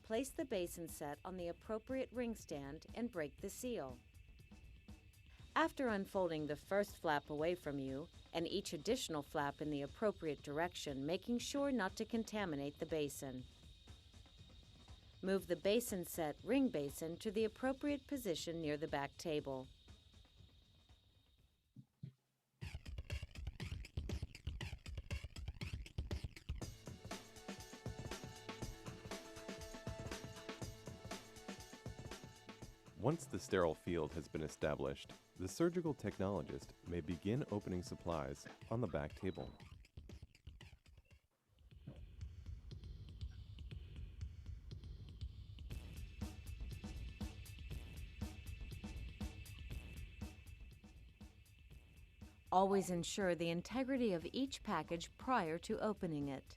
Place the basin set on the appropriate ring stand and break the seal. After unfolding the first flap away from you and each additional flap in the appropriate direction, making sure not to contaminate the basin. Move the basin set ring basin to the appropriate position near the back table. Once the sterile field has been established, the surgical technologist may begin opening supplies on the back table. Always ensure the integrity of each package prior to opening it.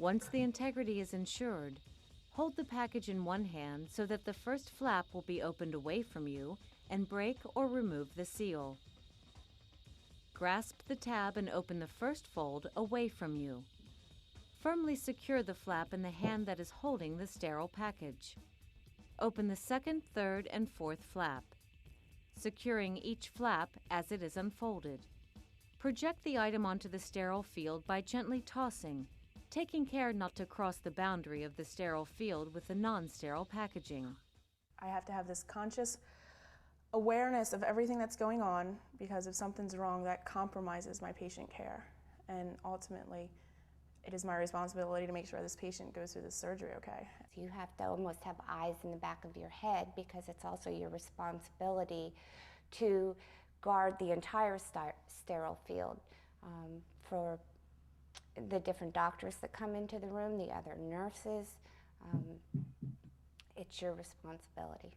Once the integrity is ensured, hold the package in one hand so that the first flap will be opened away from you and break or remove the seal. Grasp the tab and open the first fold away from you. Firmly secure the flap in the hand that is holding the sterile package. Open the second, third, and fourth flap, securing each flap as it is unfolded. Project the item onto the sterile field by gently tossing, taking care not to cross the boundary of the sterile field with the non-sterile packaging. I have to have this conscious awareness of everything that's going on, because if something's wrong, that compromises my patient care. And ultimately, it is my responsibility to make sure this patient goes through the surgery okay. You have to almost have eyes in the back of your head, because it's also your responsibility to guard the entire sterile field for the different doctors that come into the room, the other nurses. It's your responsibility.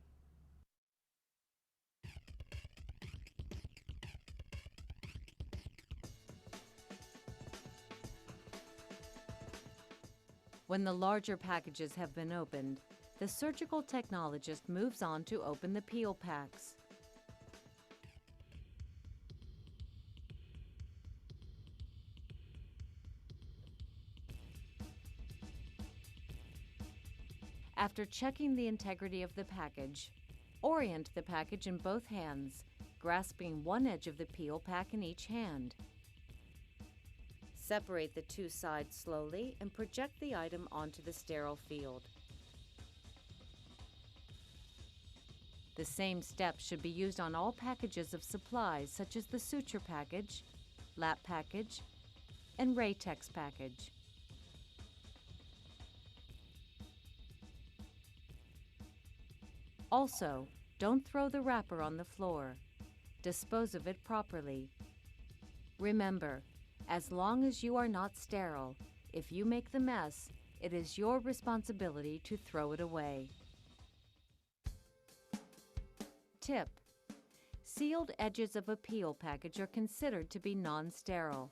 When the larger packages have been opened, the surgical technologist moves on to open the peel packs. After checking the integrity of the package, orient the package in both hands, grasping one edge of the peel pack in each hand. Separate the two sides slowly and project the item onto the sterile field. The same steps should be used on all packages of supplies such as the suture package, lap package, and Raytex package. Also, don't throw the wrapper on the floor. Dispose of it properly. Remember, as long as you are not sterile, if you make the mess, it is your responsibility to throw it away. Tip: sealed edges of a peel package are considered to be non-sterile.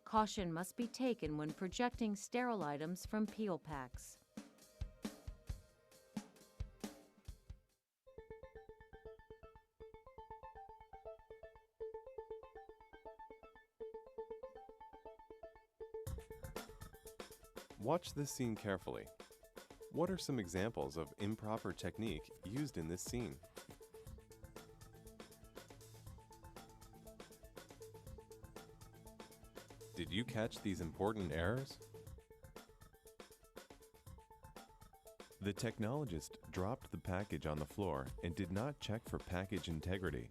Caution must be taken when projecting sterile items from peel packs. Watch this scene carefully. What are some examples of improper technique used in this scene? Did you catch these important errors? The technologist dropped the package on the floor and did not check for package integrity.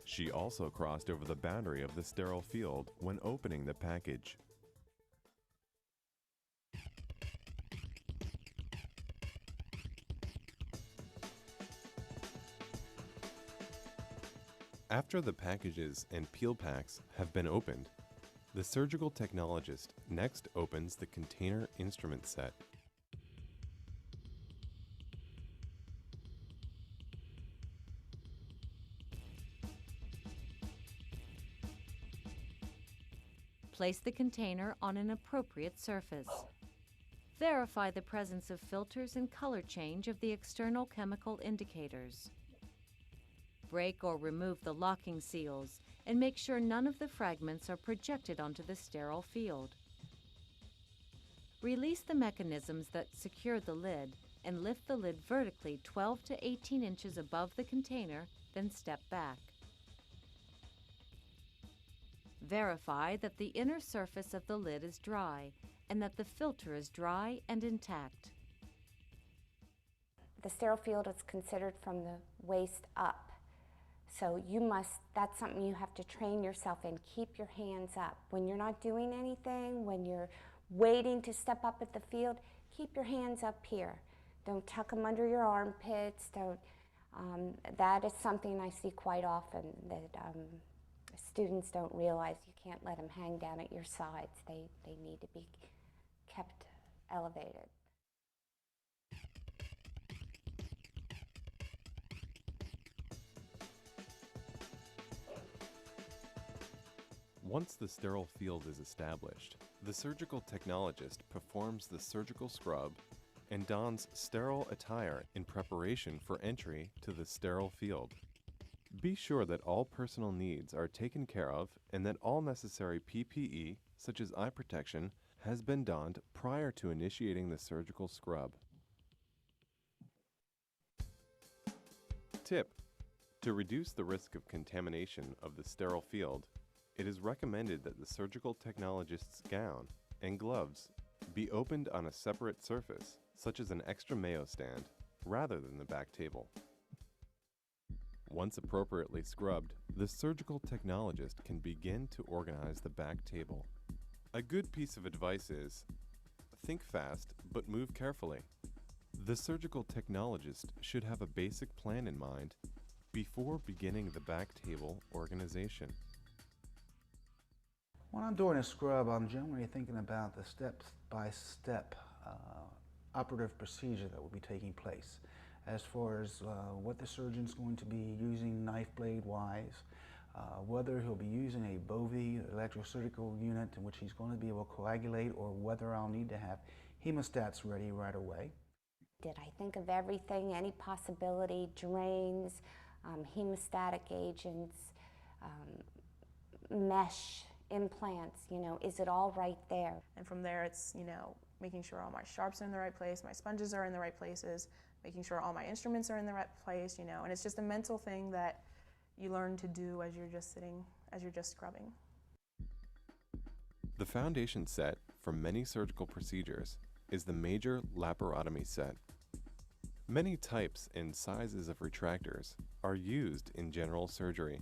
She also crossed over the boundary of the sterile field when opening the package. After the packages and peel packs have been opened, the surgical technologist next opens the container instrument set. Place the container on an appropriate surface. Verify the presence of filters and color change of the external chemical indicators. Break or remove the locking seals and make sure none of the fragments are projected onto the sterile field. Release the mechanisms that secure the lid and lift the lid vertically 12 to 18 inches above the container, then step back. Verify that the inner surface of the lid is dry and that the filter is dry and intact. The sterile field is considered from the waist up. So that's something you have to train yourself in. Keep your hands up. When you're not doing anything, when you're waiting to step up at the field, keep your hands up here. Don't tuck them under your armpits. That is something I see quite often, that students don't realize. You can't let them hang down at your sides. They need to be kept elevated. Once the sterile field is established, the surgical technologist performs the surgical scrub and dons sterile attire in preparation for entry to the sterile field. Be sure that all personal needs are taken care of and that all necessary PPE, such as eye protection, has been donned prior to initiating the surgical scrub. Tip: to reduce the risk of contamination of the sterile field, it is recommended that the surgical technologist's gown and gloves be opened on a separate surface, such as an extra mayo stand, rather than the back table. Once appropriately scrubbed, the surgical technologist can begin to organize the back table. A good piece of advice is, think fast, but move carefully. The surgical technologist should have a basic plan in mind before beginning the back table organization. When I'm doing a scrub, I'm generally thinking about the step-by-step operative procedure that will be taking place, as far as what the surgeon's going to be using knife blade wise, whether he'll be using a Bovie electrosurgical unit in which he's going to be able to coagulate, or whether I'll need to have hemostats ready right away. Did I think of everything, any possibility, drains, hemostatic agents, mesh, implants, is it all right there? And from there it's, making sure all my sharps are in the right place, my sponges are in the right places, making sure all my instruments are in the right place, and it's just a mental thing that you learn to do as you're just sitting, as you're just scrubbing. The foundation set for many surgical procedures is the major laparotomy set. Many types and sizes of retractors are used in general surgery.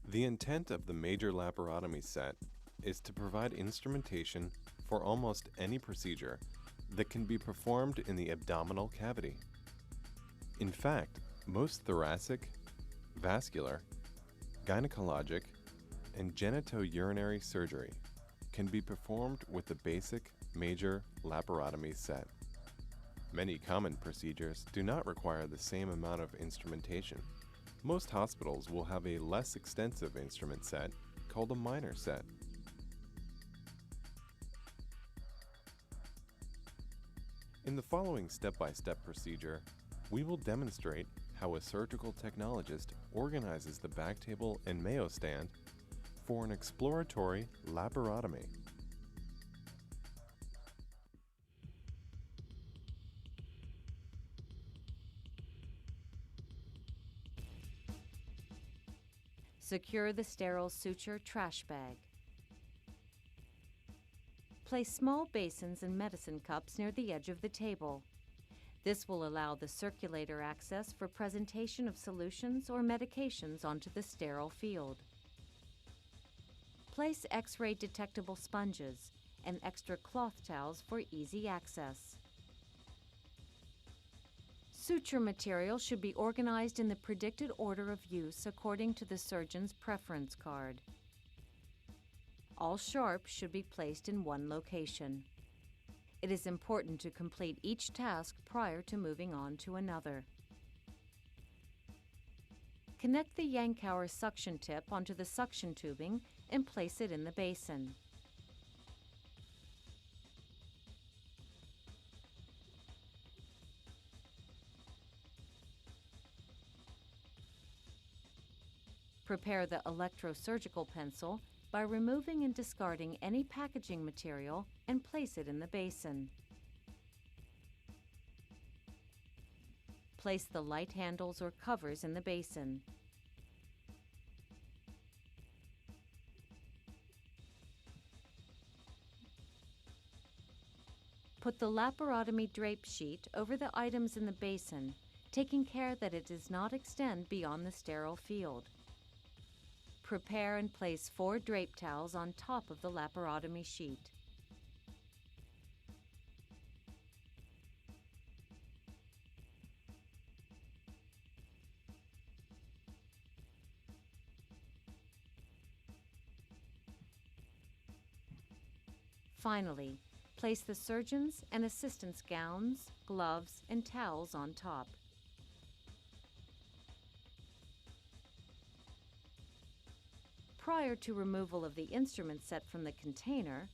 The intent of the major laparotomy set is to provide instrumentation for almost any procedure that can be performed in the abdominal cavity. In fact, most thoracic, vascular, gynecologic, and genitourinary surgery can be performed with the basic major laparotomy set. Many common procedures do not require the same amount of instrumentation. Most hospitals will have a less extensive instrument set called a minor set. In the following step-by-step procedure, we will demonstrate how a surgical technologist organizes the back table and mayo stand for an exploratory laparotomy. Secure the sterile suture trash bag. Place small basins and medicine cups near the edge of the table. This will allow the circulator access for presentation of solutions or medications onto the sterile field. Place X-ray detectable sponges and extra cloth towels for easy access. Suture material should be organized in the predicted order of use according to the surgeon's preference card. All sharps should be placed in one location. It is important to complete each task prior to moving on to another. Connect the Yankauer suction tip onto the suction tubing and place it in the basin. Prepare the electrosurgical pencil by removing and discarding any packaging material and place it in the basin. Place the light handles or covers in the basin. Put the laparotomy drape sheet over the items in the basin, taking care that it does not extend beyond the sterile field. Prepare and place 4 drape towels on top of the laparotomy sheet. Finally, place the surgeon's and assistant's gowns, gloves, and towels on top. Prior to removal of the instrument set from the container,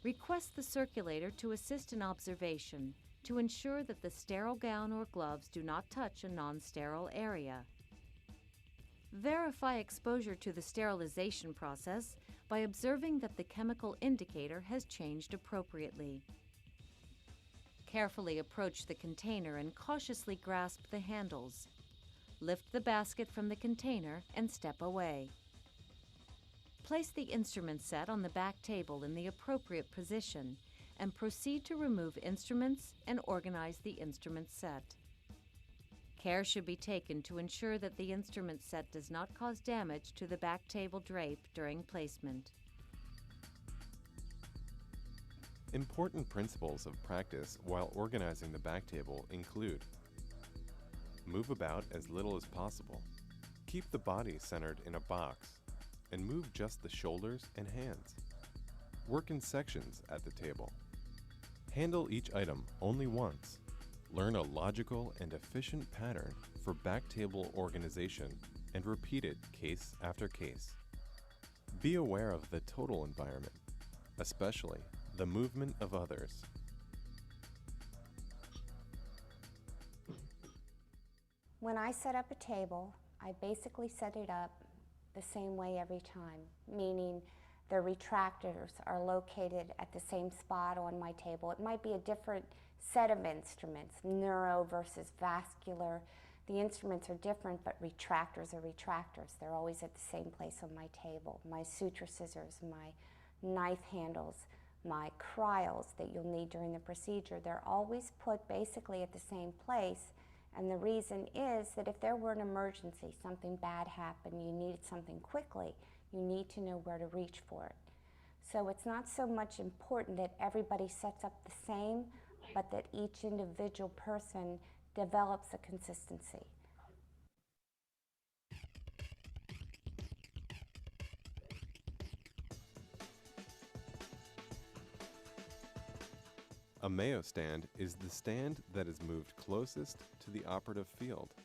request the circulator to assist in observation to ensure that the sterile gown or gloves do not touch a non-sterile area. Verify exposure to the sterilization process by observing that the chemical indicator has changed appropriately. Carefully approach the container and cautiously grasp the handles. Lift the basket from the container and step away. Place the instrument set on the back table in the appropriate position and proceed to remove instruments and organize the instrument set. Care should be taken to ensure that the instrument set does not cause damage to the back table drape during placement. Important principles of practice while organizing the back table include: move about as little as possible. Keep the body centered in a box and move just the shoulders and hands. Work in sections at the table. Handle each item only once. Learn a logical and efficient pattern for back table organization and repeat it case after case. Be aware of the total environment, especially the movement of others. When I set up a table, I basically set it up the same way every time, meaning the retractors are located at the same spot on my table. It might be a different set of instruments, neuro versus vascular. The instruments are different, but retractors are retractors. They're always at the same place on my table. My suture scissors, my knife handles, my criles that you'll need during the procedure, they're always put basically at the same place. And the reason is that if there were an emergency, something bad happened, you needed something quickly, you need to know where to reach for it. So it's not so much important that everybody sets up the same, but that each individual person develops a consistency. A Mayo stand is the stand that is moved closest to the operative field.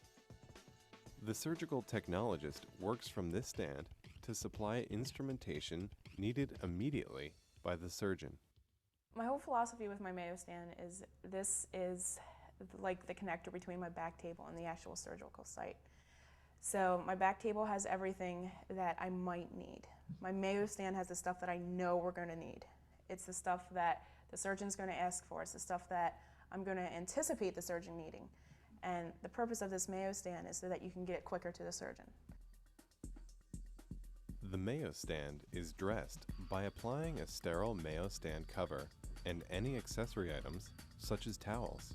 The surgical technologist works from this stand to supply instrumentation needed immediately by the surgeon. My whole philosophy with my Mayo stand is this is like the connector between my back table and the actual surgical site. So my back table has everything that I might need. My Mayo stand has the stuff that I know we're going to need. It's the stuff that the surgeon's going to ask for. It's the stuff that I'm going to anticipate the surgeon needing. And the purpose of this Mayo stand is so that you can get quicker to the surgeon. The Mayo stand is dressed by applying a sterile Mayo stand cover and any accessory items, such as towels.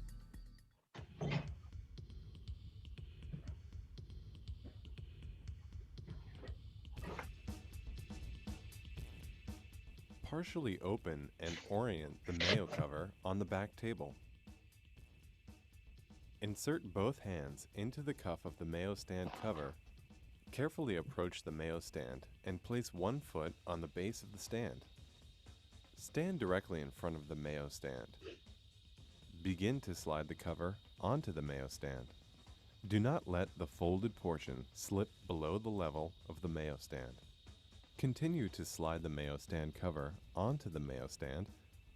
Partially open and orient the Mayo cover on the back table. Insert both hands into the cuff of the Mayo stand cover. Carefully approach the Mayo stand and place one foot on the base of the stand. Stand directly in front of the Mayo stand. Begin to slide the cover onto the Mayo stand. Do not let the folded portion slip below the level of the Mayo stand. Continue to slide the Mayo stand cover onto the Mayo stand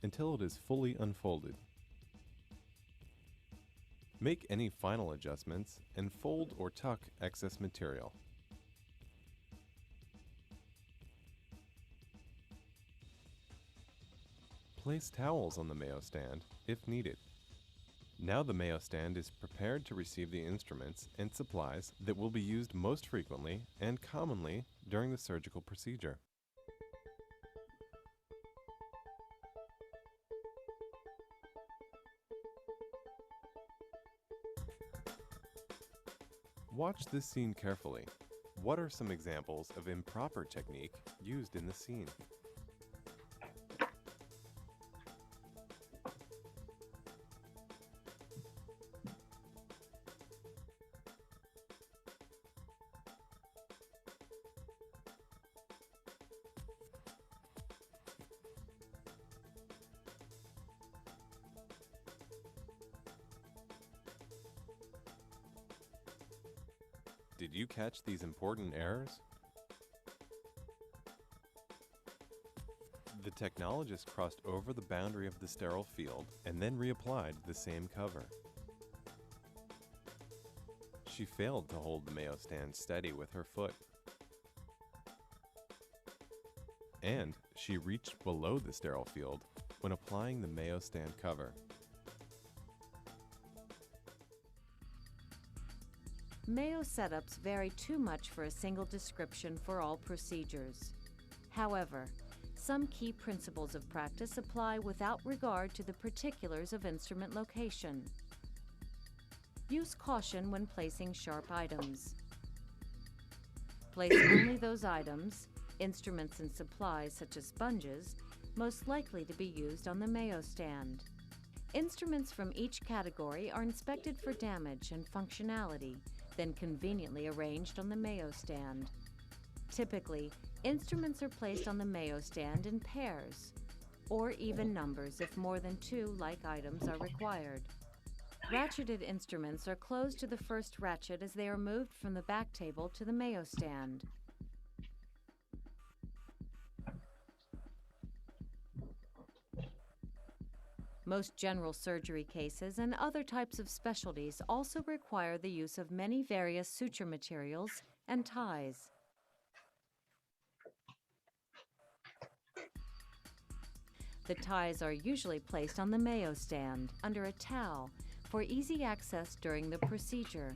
until it is fully unfolded. Make any final adjustments and fold or tuck excess material. Place towels on the Mayo stand if needed. Now the Mayo stand is prepared to receive the instruments and supplies that will be used most frequently and commonly during the surgical procedure. Watch this scene carefully. What are some examples of improper technique used in the scene? Did you catch these important errors? The technologist crossed over the boundary of the sterile field and then reapplied the same cover. She failed to hold the Mayo stand steady with her foot. And she reached below the sterile field when applying the Mayo stand cover. Mayo setups vary too much for a single description for all procedures. However, some key principles of practice apply without regard to the particulars of instrument location. Use caution when placing sharp items. Place only those items, instruments and supplies such as sponges, most likely to be used on the Mayo stand. Instruments from each category are inspected for damage and functionality, then conveniently arranged on the Mayo stand. Typically, instruments are placed on the Mayo stand in pairs, or even numbers if more than 2 like items are required. Ratcheted instruments are closed to the first ratchet as they are moved from the back table to the Mayo stand. Most general surgery cases and other types of specialties also require the use of many various suture materials and ties. The ties are usually placed on the Mayo stand under a towel for easy access during the procedure.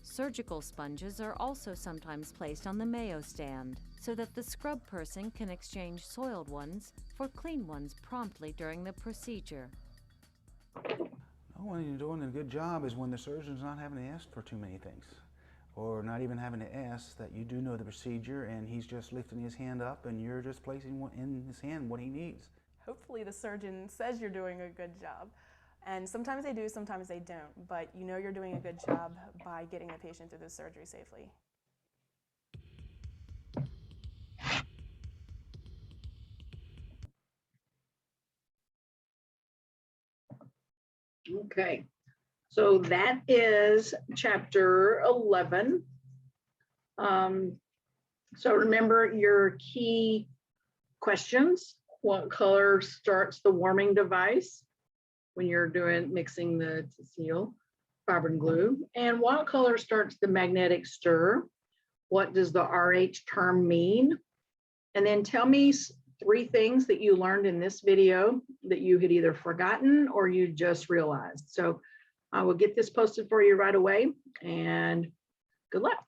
Surgical sponges are also sometimes placed on the Mayo stand so that the scrub person can exchange soiled ones for clean ones promptly during the procedure. When you're doing a good job is when the surgeon's not having to ask for too many things, or not even having to ask that you do know the procedure and he's just lifting his hand up and you're just placing in his hand what he needs. Hopefully the surgeon says you're doing a good job. And sometimes they do, sometimes they don't, but you know you're doing a good job by getting the patient through the surgery safely. Okay, so that is chapter 11. So remember your key questions. What color starts the warming device when you're mixing the seal, fibrin glue? And what color starts the magnetic stir? What does the RH term mean? And then tell me 3 things that you learned in this video that you had either forgotten or you just realized. So I will get this posted for you right away, and good luck.